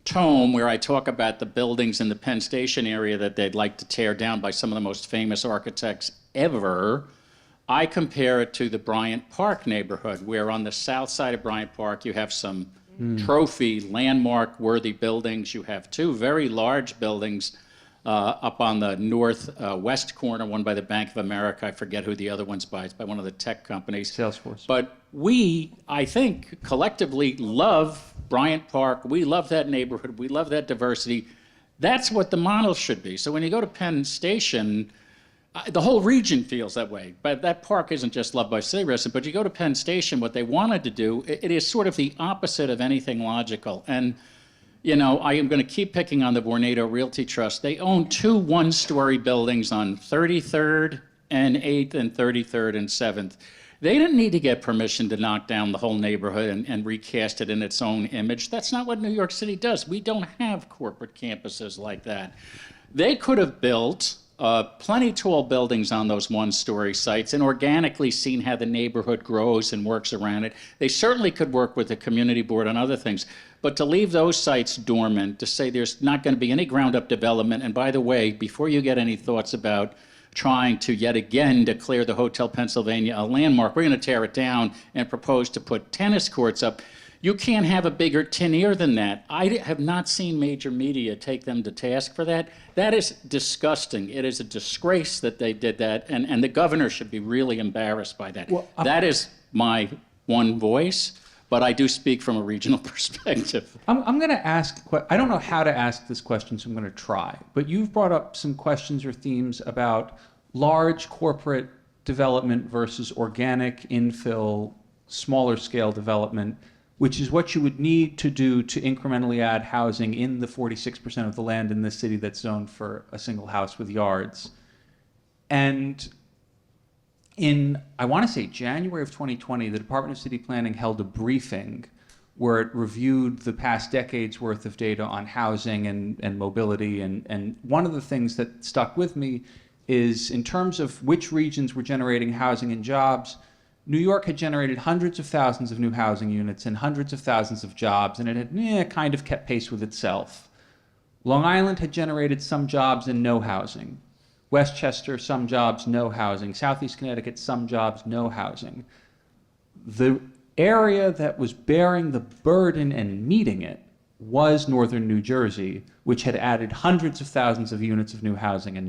tome where I talk about the buildings in the Penn Station area that they'd like to tear down by some of the most famous architects ever, I compare it to the Bryant Park neighborhood, where on the south side of Bryant Park you have some trophy, landmark-worthy buildings. You have two very large buildings up on the northwest corner, one by the Bank of America. I forget who the other one's by. It's by one of the tech companies. Salesforce. But we, I think, collectively love Bryant Park. We love that neighborhood. We love that diversity. That's what the model should be. So when you go to Penn Station, The whole region feels that way. But that park isn't just loved by city residents. But you go to Penn Station, what they wanted to do, it is sort of the opposite of anything logical. And, you know, I am going to keep picking on the Vornado Realty Trust. They own 2 one-story buildings on 33rd and 8th and 33rd and 7th. They didn't need to get permission to knock down the whole neighborhood and recast it in its own image. That's not what New York City does. We don't have corporate campuses like that. They could have built plenty tall buildings on those one-story sites and organically seen how the neighborhood grows and works around it. They certainly could work with the community board on other things. But to leave those sites dormant, to say there's not going to be any ground-up development, and by the way, before you get any thoughts about trying to yet again declare the Hotel Pennsylvania a landmark, we're going to tear it down and propose to put tennis courts up. You can't have a bigger tin ear than that. I have not seen major media take them to task for that. That is disgusting. It is a disgrace that they did that, and the governor should be really embarrassed by that. Well, that is my one voice, but I do speak from a regional perspective. I'm going to ask, I don't know how to ask this question, so I'm going to try. But you've brought up some questions or themes about large corporate development versus organic infill, smaller scale development, which is what you would need to do to incrementally add housing in the 46% of the land in this city that's zoned for a single house with yards. And in, I want to say, January of 2020, the Department of City Planning held a briefing where it reviewed the past decade's worth of data on housing and mobility. And one of the things that stuck with me is in terms of which regions were generating housing and jobs, New York had generated hundreds of thousands of new housing units and hundreds of thousands of jobs, and it had kind of kept pace with itself. Long Island had generated some jobs and no housing. Westchester, some jobs, no housing. Southeast Connecticut, some jobs, no housing. The area that was bearing the burden and meeting it was northern New Jersey, which had added hundreds of thousands of units of new housing and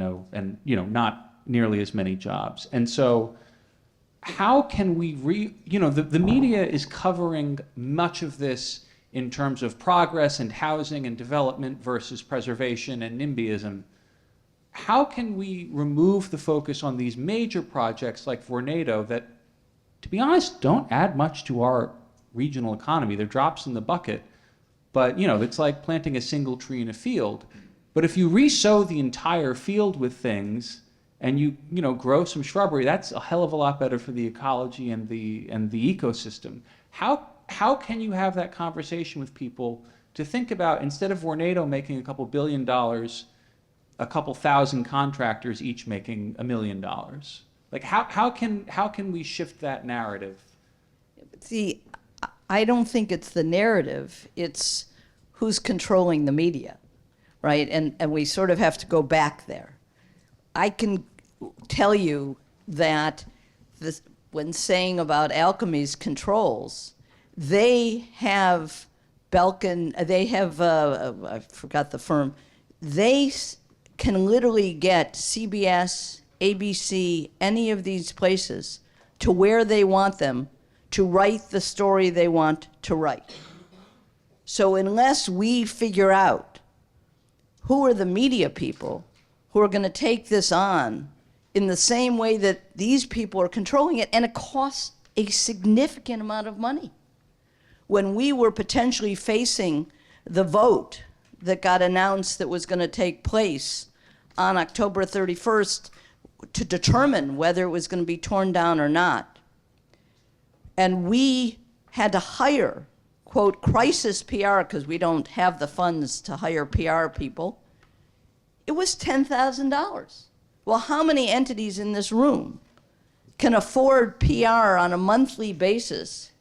not nearly as many jobs. And so how can we the media is covering much of this in terms of progress and housing and development versus preservation and NIMBYism. How can we remove the focus on these major projects like Vornado that, to be honest, don't add much to our regional economy? They're drops in the bucket, but it's like planting a single tree in a field. But if you re-sow the entire field with things and you grow some shrubbery, that's a hell of a lot better for the ecology and the ecosystem. How can you have that conversation with people to think about, instead of Vornado making a couple $1 billion, a couple thousand contractors each making $1 million? Like how can we shift that narrative? See, I don't think it's the narrative, it's who's controlling the media, right? And we sort of have to go back there. I can tell you that when saying about Alchemy's controls, they have I forgot the firm, they can literally get CBS, ABC, any of these places to where they want them to write the story they want to write. So unless we figure out who are the media people who are going to take this on in the same way that these people are controlling it, and it costs a significant amount of money. When we were potentially facing the vote that got announced that was going to take place on October 31st to determine whether it was going to be torn down or not, and we had to hire, quote, crisis PR, because we don't have the funds to hire PR people, it was $10,000. Well, how many entities in this room can afford PR on a monthly basis?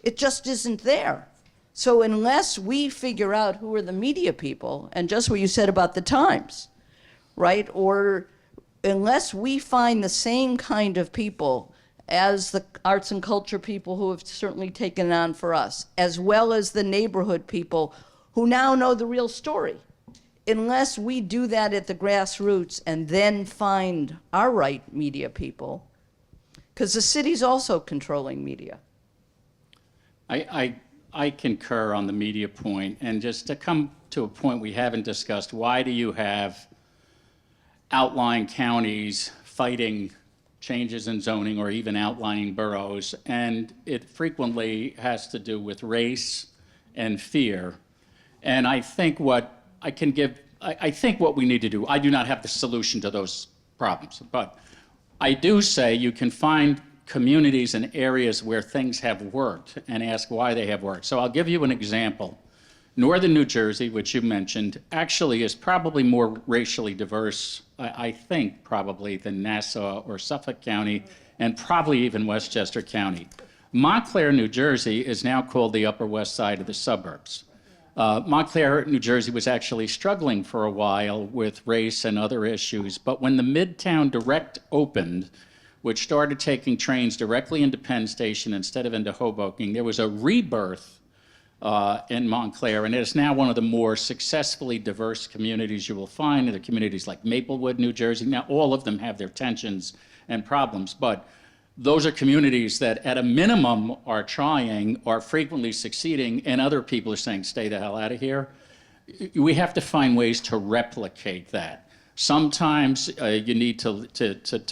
It just isn't there. So unless we figure out who are the media people, and just what you said about the Times, right? Or unless we find the same kind of people as the arts and culture people who have certainly taken it on for us, as well as the neighborhood people who now know the real story, unless we do that at the grassroots and then find our right media people, because the city's also controlling media. I concur on the media point, and just to come to a point we haven't discussed, why do you have outlying counties fighting changes in zoning or even outlining boroughs, and it frequently has to do with race and fear. And I think what I can give, I think what we need to do, I do not have the solution to those problems, but I do say you can find communities and areas where things have worked and ask why they have worked. So I'll give you an example. Northern New Jersey, which you mentioned, actually is probably more racially diverse, I think, probably than Nassau or Suffolk County, and probably even Westchester County. Montclair, New Jersey, is now called the Upper West Side of the suburbs. Montclair, New Jersey, was actually struggling for a while with race and other issues, but when the Midtown Direct opened, which started taking trains directly into Penn Station instead of into Hoboken, there was a rebirth in Montclair, and it is now one of the more successfully diverse communities you will find. There are communities like Maplewood, New Jersey. Now, all of them have their tensions and problems, but those are communities that, at a minimum, are trying, are frequently succeeding, and other people are saying, stay the hell out of here. We have to find ways to replicate that. Sometimes you need to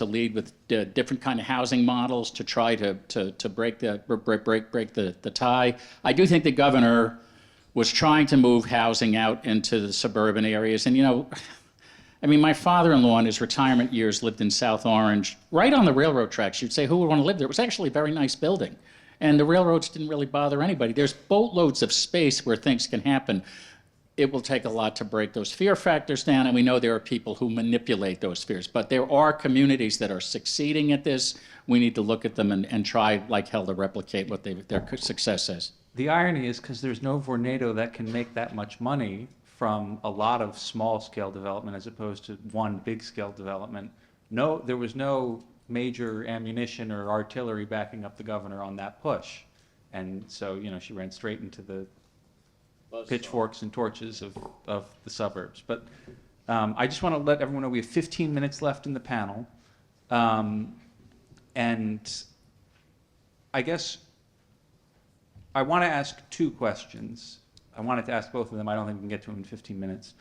lead with different kind of housing models to try to break the tie. I do think the governor was trying to move housing out into the suburban areas. And, you know, I mean, my father-in-law in his retirement years lived in South Orange, right on the railroad tracks. You'd say, who would want to live there? It was actually a very nice building. And the railroads didn't really bother anybody. There's boatloads of space where things can happen. It will take a lot to break those fear factors down, and we know there are people who manipulate those fears. But there are communities that are succeeding at this. We need to look at them and try like hell to replicate what their success is. The irony is because there's no Vornado that can make that much money from a lot of small-scale development as opposed to one big-scale development. No, there was no major ammunition or artillery backing up the governor on that push. And so, you know, she ran straight into the pitchforks and torches of the suburbs. But I just want to let everyone know we have 15 minutes left in the panel. And I guess I want to ask two questions. I wanted to ask both of them. I don't think we can get to them in 15 minutes.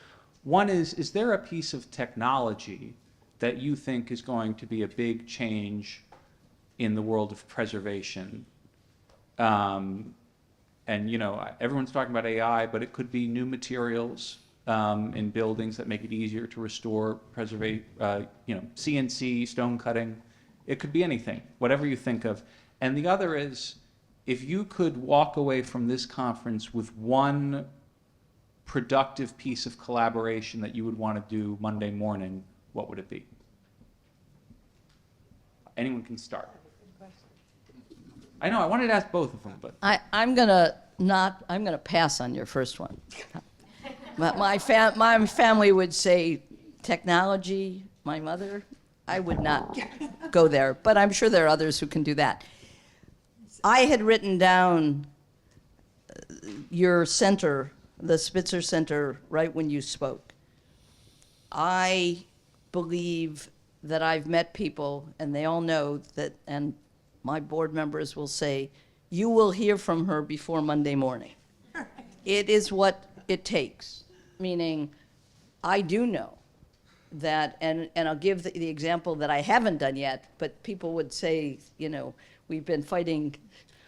One is there a piece of technology that you think is going to be a big change in the world of preservation? And, you know, everyone's talking about AI, but it could be new materials in buildings that make it easier to restore, preserve, you know, CNC, stone cutting. It could be anything, whatever you think of. And the other is, if you could walk away from this conference with one productive piece of collaboration that you would want to do Monday morning, what would it be? Anyone can start. I know, I wanted to ask both of them, but. I'm gonna pass on your first one. But my family would say technology, my mother, I would not go there, but I'm sure there are others who can do that. I had written down your center, the Spitzer Center, right when you spoke. I believe that I've met people, and they all know that, and my board members will say, you will hear from her before Monday morning. It is what it takes, meaning I do know that, and I'll give the example that I haven't done yet, but people would say, you know, we've been fighting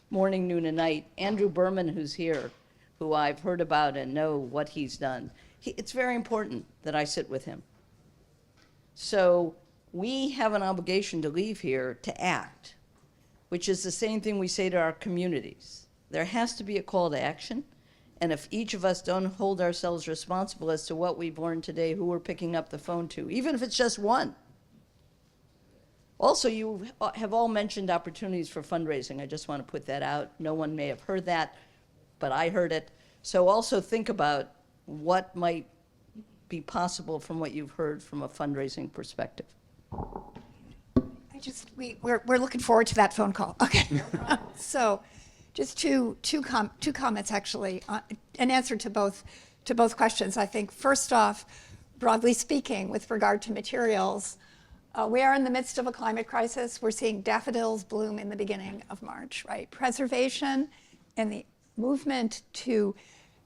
morning, noon, and night. Andrew Berman, who's here, who I've heard about and know what he's done, it's very important that I sit with him. So we have an obligation to leave here to act, which is the same thing we say to our communities. There has to be a call to action, and if each of us don't hold ourselves responsible as to what we've learned today, who we're picking up the phone to, even if it's just one. Also, you have all mentioned opportunities for fundraising. I just want to put that out. No one may have heard that, but I heard it. So also think about what might be possible from what you've heard from a fundraising perspective. We're looking forward to that phone call. Okay. So, just two comments actually, an answer to both questions. I think first off, broadly speaking, with regard to materials, we are in the midst of a climate crisis. We're seeing daffodils bloom in the beginning of March, right? Preservation and the movement to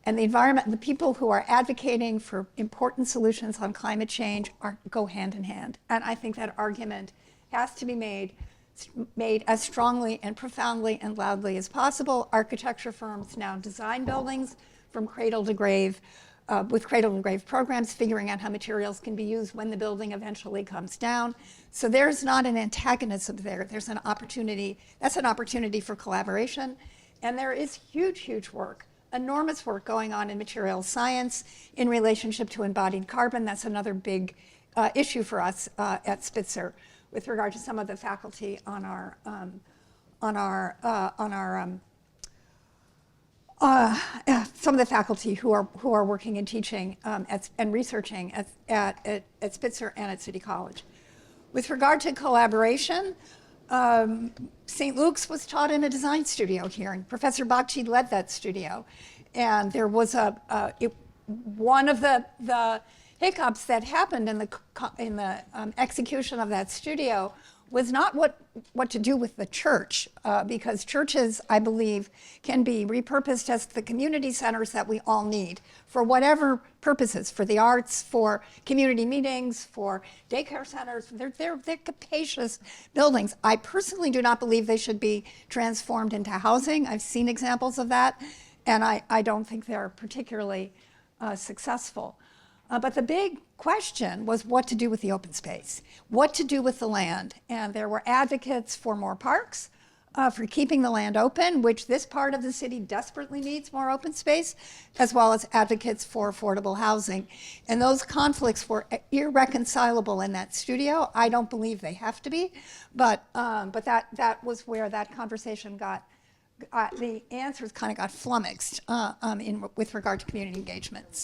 And the people who are advocating for important solutions on climate change go hand in hand. And I think that argument has to be made as strongly and profoundly and loudly as possible. Architecture firms now design buildings from cradle to grave, with cradle to grave programs, figuring out how materials can be used when the building eventually comes down. So there's not an antagonism there. There's an opportunity. That's an opportunity for collaboration. And there is huge, huge work, enormous work going on in materials science in relationship to embodied carbon. That's another big issue for us at Spitzer with regard to some of the faculty on our some of the faculty who are working and teaching and researching at Spitzer and at City College. With regard to collaboration, St. Luke's was taught in a design studio here, and Professor Bakshi led that studio. And there was one of the hiccups that happened in the execution of that studio was not what to do with the church, because churches, I believe, can be repurposed as the community centers that we all need for whatever purposes, for the arts, for community meetings, for daycare centers. They're capacious buildings. I personally do not believe they should be transformed into housing. I've seen examples of that, and I don't think they're particularly successful. But the big question was what to do with the open space, what to do with the land. And there were advocates for more parks, for keeping the land open, which this part of the city desperately needs more open space, as well as advocates for affordable housing. And those conflicts were irreconcilable in that studio. I don't believe they have to be, but that was where that conversation got, the answers kind of got flummoxed with regard to community engagement.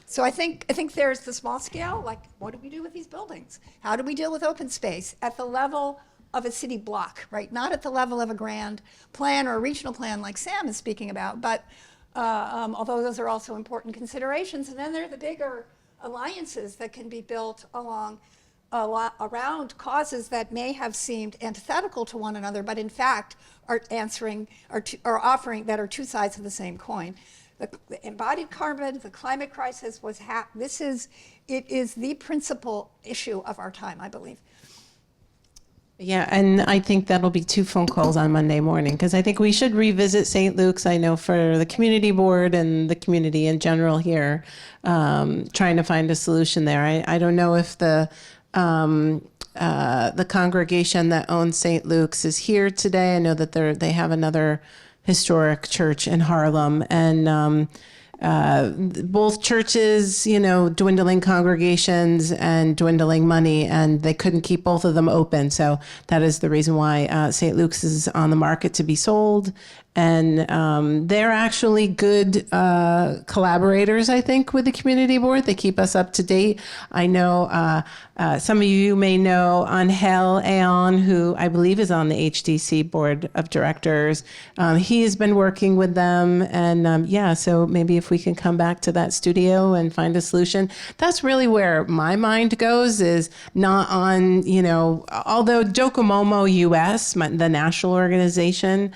So I think there's the small scale, like what do we do with these buildings? How do we deal with open space at the level of a city block, right? Not at the level of a grand plan or a regional plan like Sam is speaking about, but although those are also important considerations. And then there are the bigger alliances that can be built around causes that may have seemed antithetical to one another, but in fact are offering that are two sides of the same coin. The embodied carbon, the climate crisis it is the principal issue of our time, I believe. Yeah, and I think that'll be 2 phone calls on Monday morning, because I think we should revisit St. Luke's. I know for the community board and the community in general here, trying to find a solution there. I don't know if the congregation that owns St. Luke's is here today. I know that they have another historic church in Harlem, and both churches, dwindling congregations and dwindling money, and they couldn't keep both of them open. So that is the reason why St. Luke's is on the market to be sold. And they're actually good collaborators, I think, with the community board. They keep us up to date. I know some of you may know Angel Aon, who I believe is on the HDC board of directors. He has been working with them. And so maybe if we can come back to that studio and find a solution. That's really where my mind goes, is not on, although Docomomo US, the national organization,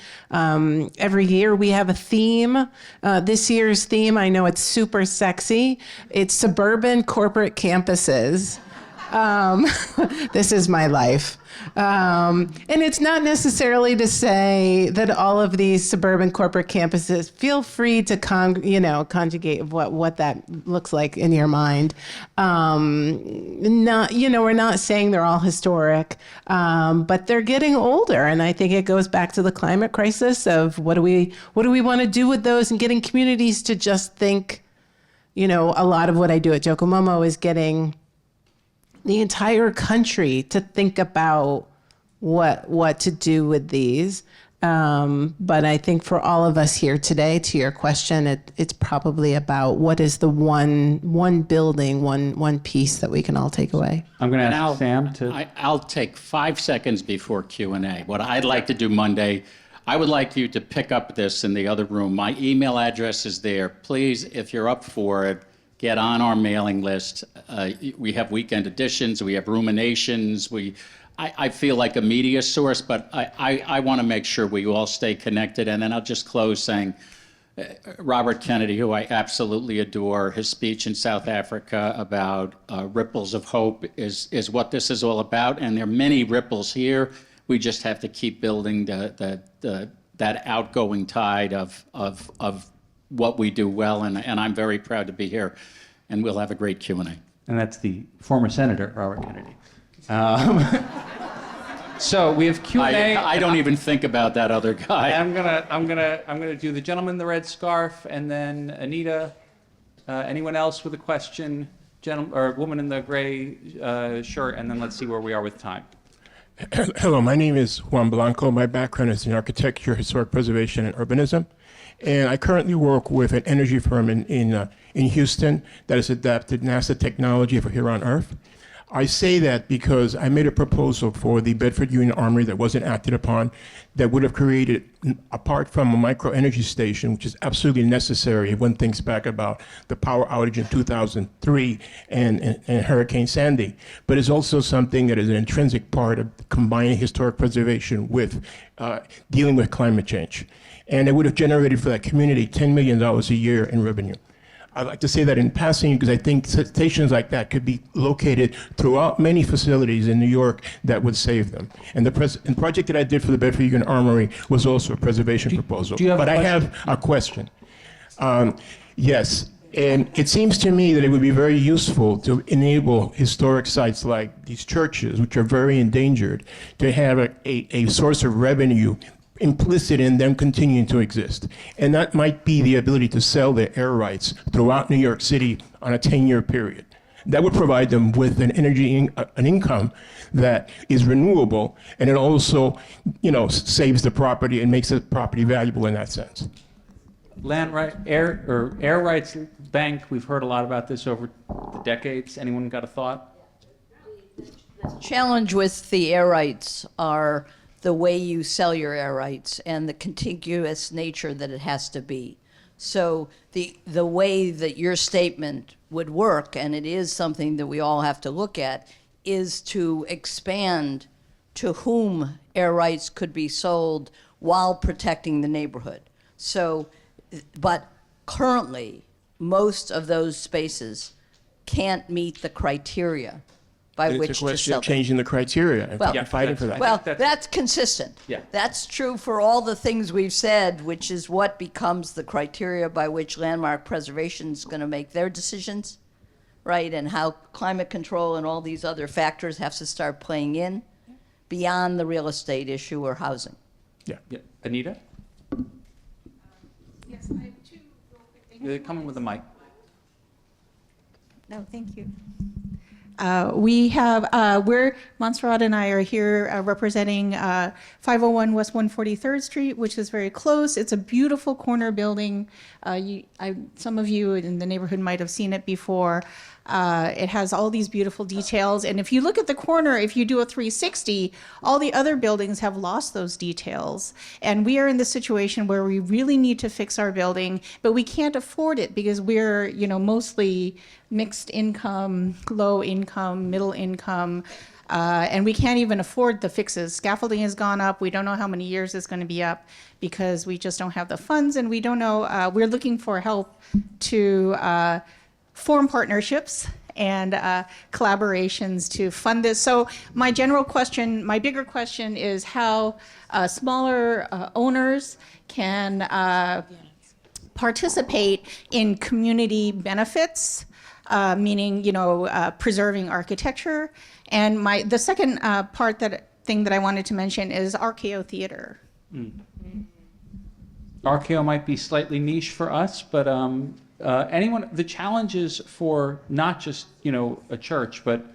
every year we have a theme. This year's theme, I know it's super sexy. It's suburban corporate campuses. This is my life. And it's not necessarily to say that all of these suburban corporate campuses, feel free to conjugate what that looks like in your mind. We're not saying they're all historic, but they're getting older. And I think it goes back to the climate crisis of what do we want to do with those, and getting communities to just think, a lot of what I do at Docomomo is getting the entire country to think about what to do with these. But I think for all of us here today, to your question, it's probably about what is the one building, one piece that we can all take away. I'm going to ask Sam to... I'll take 5 seconds before Q&A. What I'd like to do Monday, I would like you to pick up this in the other room. My email address is there. Please, if you're up for it, get on our mailing list. We have weekend editions. We have ruminations. I feel like a media source, but I want to make sure we all stay connected. And then I'll just close saying, Robert Kennedy, who I absolutely adore, his speech in South Africa about ripples of hope is what this is all about. And there are many ripples here. We just have to keep building that outgoing tide of what we do well. And I'm very proud to be here. And we'll have a great Q&A. And that's the former Senator, Robert Kennedy. So we have Q&A. I don't even think about that other guy. I'm gonna do the gentleman in the red scarf, and then Anita. Anyone else with a question? Gentleman or woman in the gray shirt, and then let's see where we are with time. Hello, my name is Juan Blanco. My background is in architecture, historic preservation, and urbanism. And I currently work with an energy firm in Houston that has adapted NASA technology for here on Earth. I say that because I made a proposal for the Bedford Union Armory that wasn't acted upon that would have created, apart from a micro energy station, which is absolutely necessary if one thinks back about the power outage in 2003 and Hurricane Sandy. But it's also something that is an intrinsic part of combining historic preservation with dealing with climate change. And it would have generated for that community $10 million a year in revenue. I'd like to say that in passing because I think stations like that could be located throughout many facilities in New York that would save them. And the project that I did for the Bedford Union Armory was also a preservation proposal. do you have but a I have a question. Yes, and it seems to me that it would be very useful to enable historic sites like these churches, which are very endangered, to have a source of revenue implicit in them continuing to exist. And that might be the ability to sell their air rights throughout New York City on a 10-year period. That would provide them with an income that is renewable, and it also, saves the property and makes the property valuable in that sense. Air rights bank. We've heard a lot about this over the decades. Anyone got a thought? Challenge with the air rights are the way you sell your air rights and the contiguous nature that it has to be. So the way that your statement would work, and it is something that we all have to look at, is to expand to whom air rights could be sold while protecting the neighborhood. So, but currently, most of those spaces can't meet the criteria by It's which a to question sell of them. changing the criteria and Well, fighting for that. Well, that's- that's consistent. Yeah. That's true for all the things we've said, which is what becomes the criteria by which landmark preservation is going to make their decisions, right? And how climate control and all these other factors have to start playing in beyond the real estate issue or housing. Yeah. Anita? Yes, I have two real quick things. They're coming with a mic. No, thank you. Montserrat and I are here representing 501 West 143rd Street, which is very close. It's a beautiful corner building. Some of you in the neighborhood might have seen it before. It has all these beautiful details. And if you look at the corner, if you do a 360, all the other buildings have lost those details. And we are in the situation where we really need to fix our building, but we can't afford it because we're, mostly mixed income, low income, middle income. And we can't even afford the fixes. Scaffolding has gone up. We don't know how many years it's going to be up because we just don't have the funds, and we don't know. We're looking for help to form partnerships and collaborations to fund this. So my bigger question is how smaller owners can participate in community benefits, meaning, preserving architecture. And the second thing that I wanted to mention is RKO Theater. RKO might be slightly niche for us, but the challenges for not just, a church, but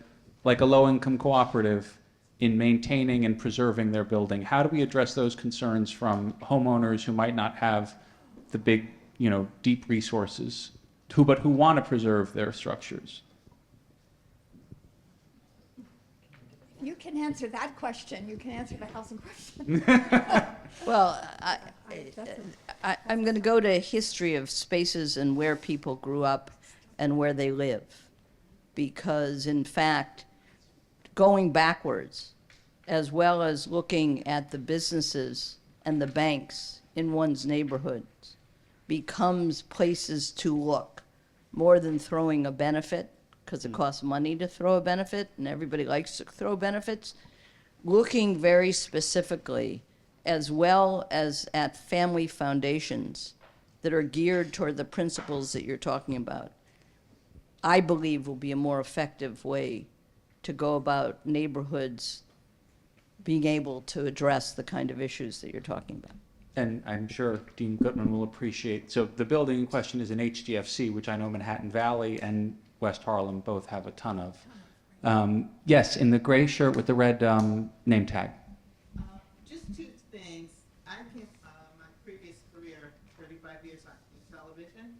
like a low-income cooperative in maintaining and preserving their building, how do we address those concerns from homeowners who might not have the big, deep resources, but who want to preserve their structures? You can answer that question. You can answer the housing question. Well, I'm going to go to history of spaces and where people grew up and where they live. Because, in fact, going backwards, as well as looking at the businesses and the banks in one's neighborhoods, becomes places to look more than throwing a benefit, because it costs money to throw a benefit and everybody likes to throw benefits, looking very specifically as well as at family foundations that are geared toward the principles that you're talking about, I believe will be a more effective way to go about neighborhoods being able to address the kind of issues that you're talking about. And I'm sure Dean Gutman will appreciate, so the building in question is an HDFC, which I know Manhattan Valley and West Harlem both have a ton of. Yes, in the gray shirt with the red name tag. Just two things. I came my previous career, 35 years on television.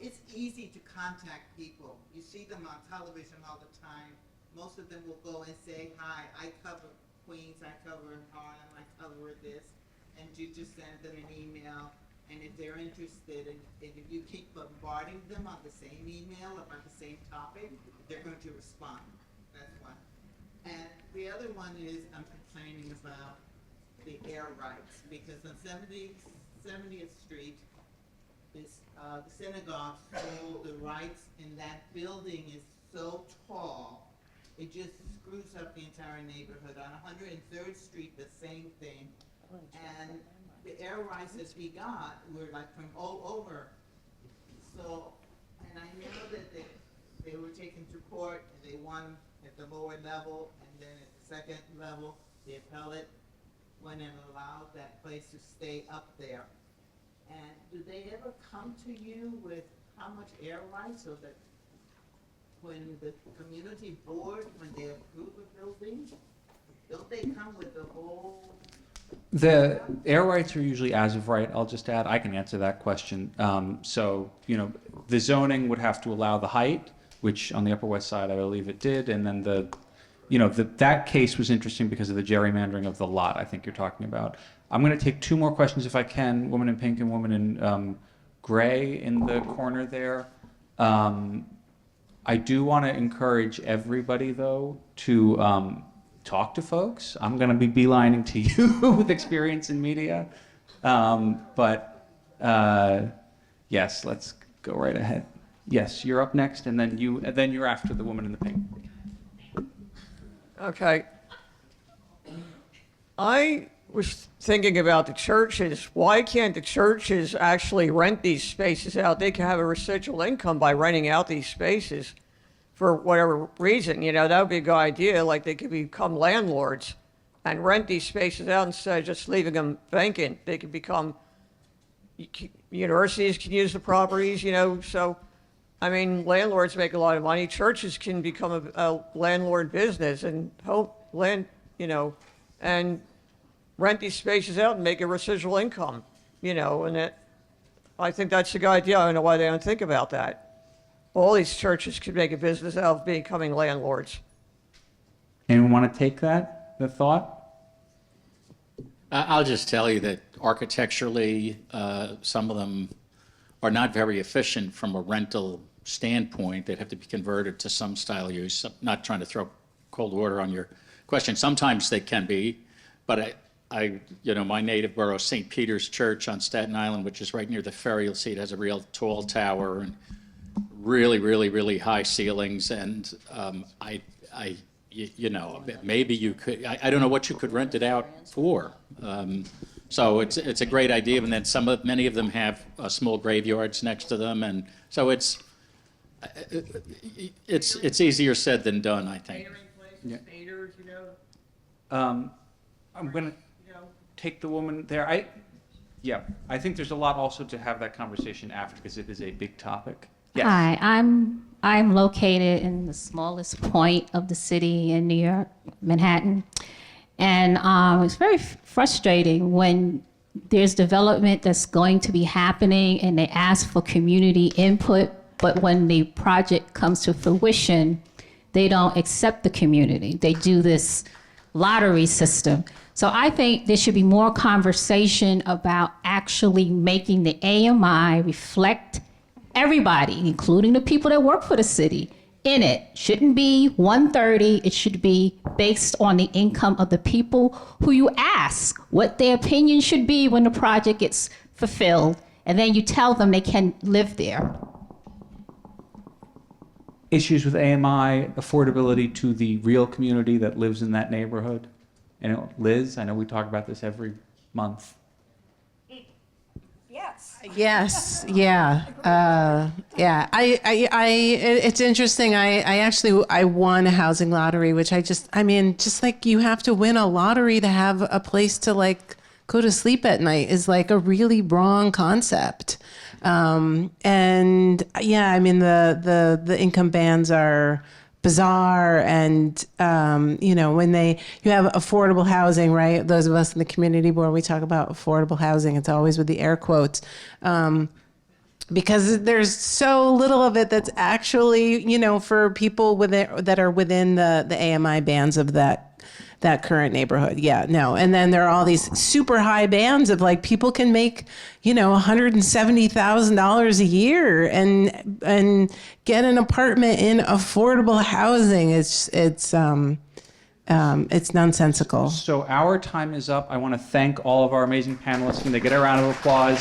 It's easy to contact people. You see them on television all the time. Most of them will go and say, hi, I cover Queens, I cover Harlem, I cover this. And you just send them an email. And if they're interested, and if you keep bombarding them on the same email about the same topic, they're going to respond. That's one. And the other one is I'm complaining about the air rights, because on 70th Street, this, the synagogue sold the rights, and that building is so tall, it just screws up the entire neighborhood. On 103rd Street, the same thing. And the air rights that we got were like from all over. So, and I know that they were taken to court and they won at the lower level, and then at the second level, the appellate went and allowed that place to stay up there. And do they ever come to you with how much air rights, so that when the community board, when they approve a building, don't they come with the whole? The air rights are usually as of right, I'll just add. I can answer that question. So, you know, the zoning would have to allow the height, which on the Upper West Side, I believe it did. And then that case was interesting because of the gerrymandering of the lot, I think you're talking about. I'm going to take two more questions if I can. Woman in pink and woman in gray in the corner there. I do want to encourage everybody, though, to talk to folks. I'm going to be beelining to you with experience in media. Yes, let's go right ahead. Yes, you're up next, and then you're after the woman in the pink. Okay. I was thinking about the churches. Why can't the churches actually rent these spaces out? They can have a residual income by renting out these spaces for whatever reason. You know, that would be a good idea. Like, they could become landlords and rent these spaces out instead of just leaving them vacant. They could become, universities can use the properties, you know. So, I mean, landlords make a lot of money. Churches can become a landlord business and and rent these spaces out and make a residual income, you know. And I think that's a good idea. I don't know why they don't think about that. All these churches could make a business out of becoming landlords. Anyone want to take the thought? I'll just tell you that architecturally, some of them are not very efficient from a rental standpoint. They'd have to be converted to some style use. I'm not trying to throw cold water on your question. Sometimes they can be, but my native borough, St. Peter's Church on Staten Island, which is right near the ferry, you'll see it has a real tall tower and really, really, really high ceilings. And maybe you could, I don't know what you could rent it out for. So it's a great idea. And then many of them have small graveyards next to them. And so it's easier said than done, I think. Yeah. I'm going to take the woman there. I think there's a lot also to have that conversation after, because it is a big topic. Yes. Hi, I'm located in the smallest point of the city in New York, Manhattan. And it's very frustrating when there's development that's going to be happening and they ask for community input, but when the project comes to fruition, they don't accept the community. They do this lottery system. So I think there should be more conversation about actually making the AMI reflect everybody, including the people that work for the city, in it. Shouldn't be 130. It should be based on the income of the people who you ask what their opinion should be when the project gets fulfilled. and then you tell them they can live there. Issues with AMI, affordability to the real community that lives in that neighborhood. And Liz, I know we talk about this every month. Yes, yeah, yeah. It's interesting. I won a housing lottery, which just like you have to win a lottery to have a place to like go to sleep at night is like a really wrong concept. And yeah, I mean the income bands are bizarre, and when you have affordable housing, right? Those of us in the community board, we talk about affordable housing. It's always with the air quotes, because there's so little of it that's actually for people that are within the AMI bands of that current neighborhood. Yeah, no. And then there are all these super high bands of like people can make, $170,000 a year and get an apartment in affordable housing. It's nonsensical. So our time is up. I want to thank all of our amazing panelists. Can they get a round of applause?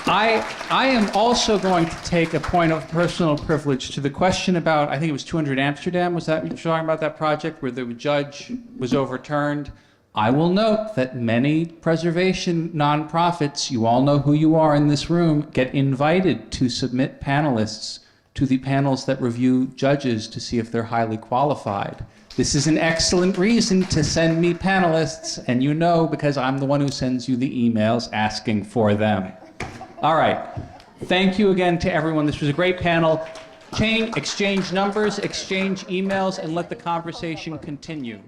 I am also going to take a point of personal privilege to the question about, I think it was 200 Amsterdam, was that you're talking about that project where the judge was overturned? I will note that many preservation nonprofits, you all know who you are in this room, get invited to submit panelists to the panels that review judges to see if they're highly qualified. This is an excellent reason to send me panelists, and because I'm the one who sends you the emails asking for them. All right. Thank you again to everyone. This was a great panel. Exchange numbers, exchange emails, and let the conversation continue.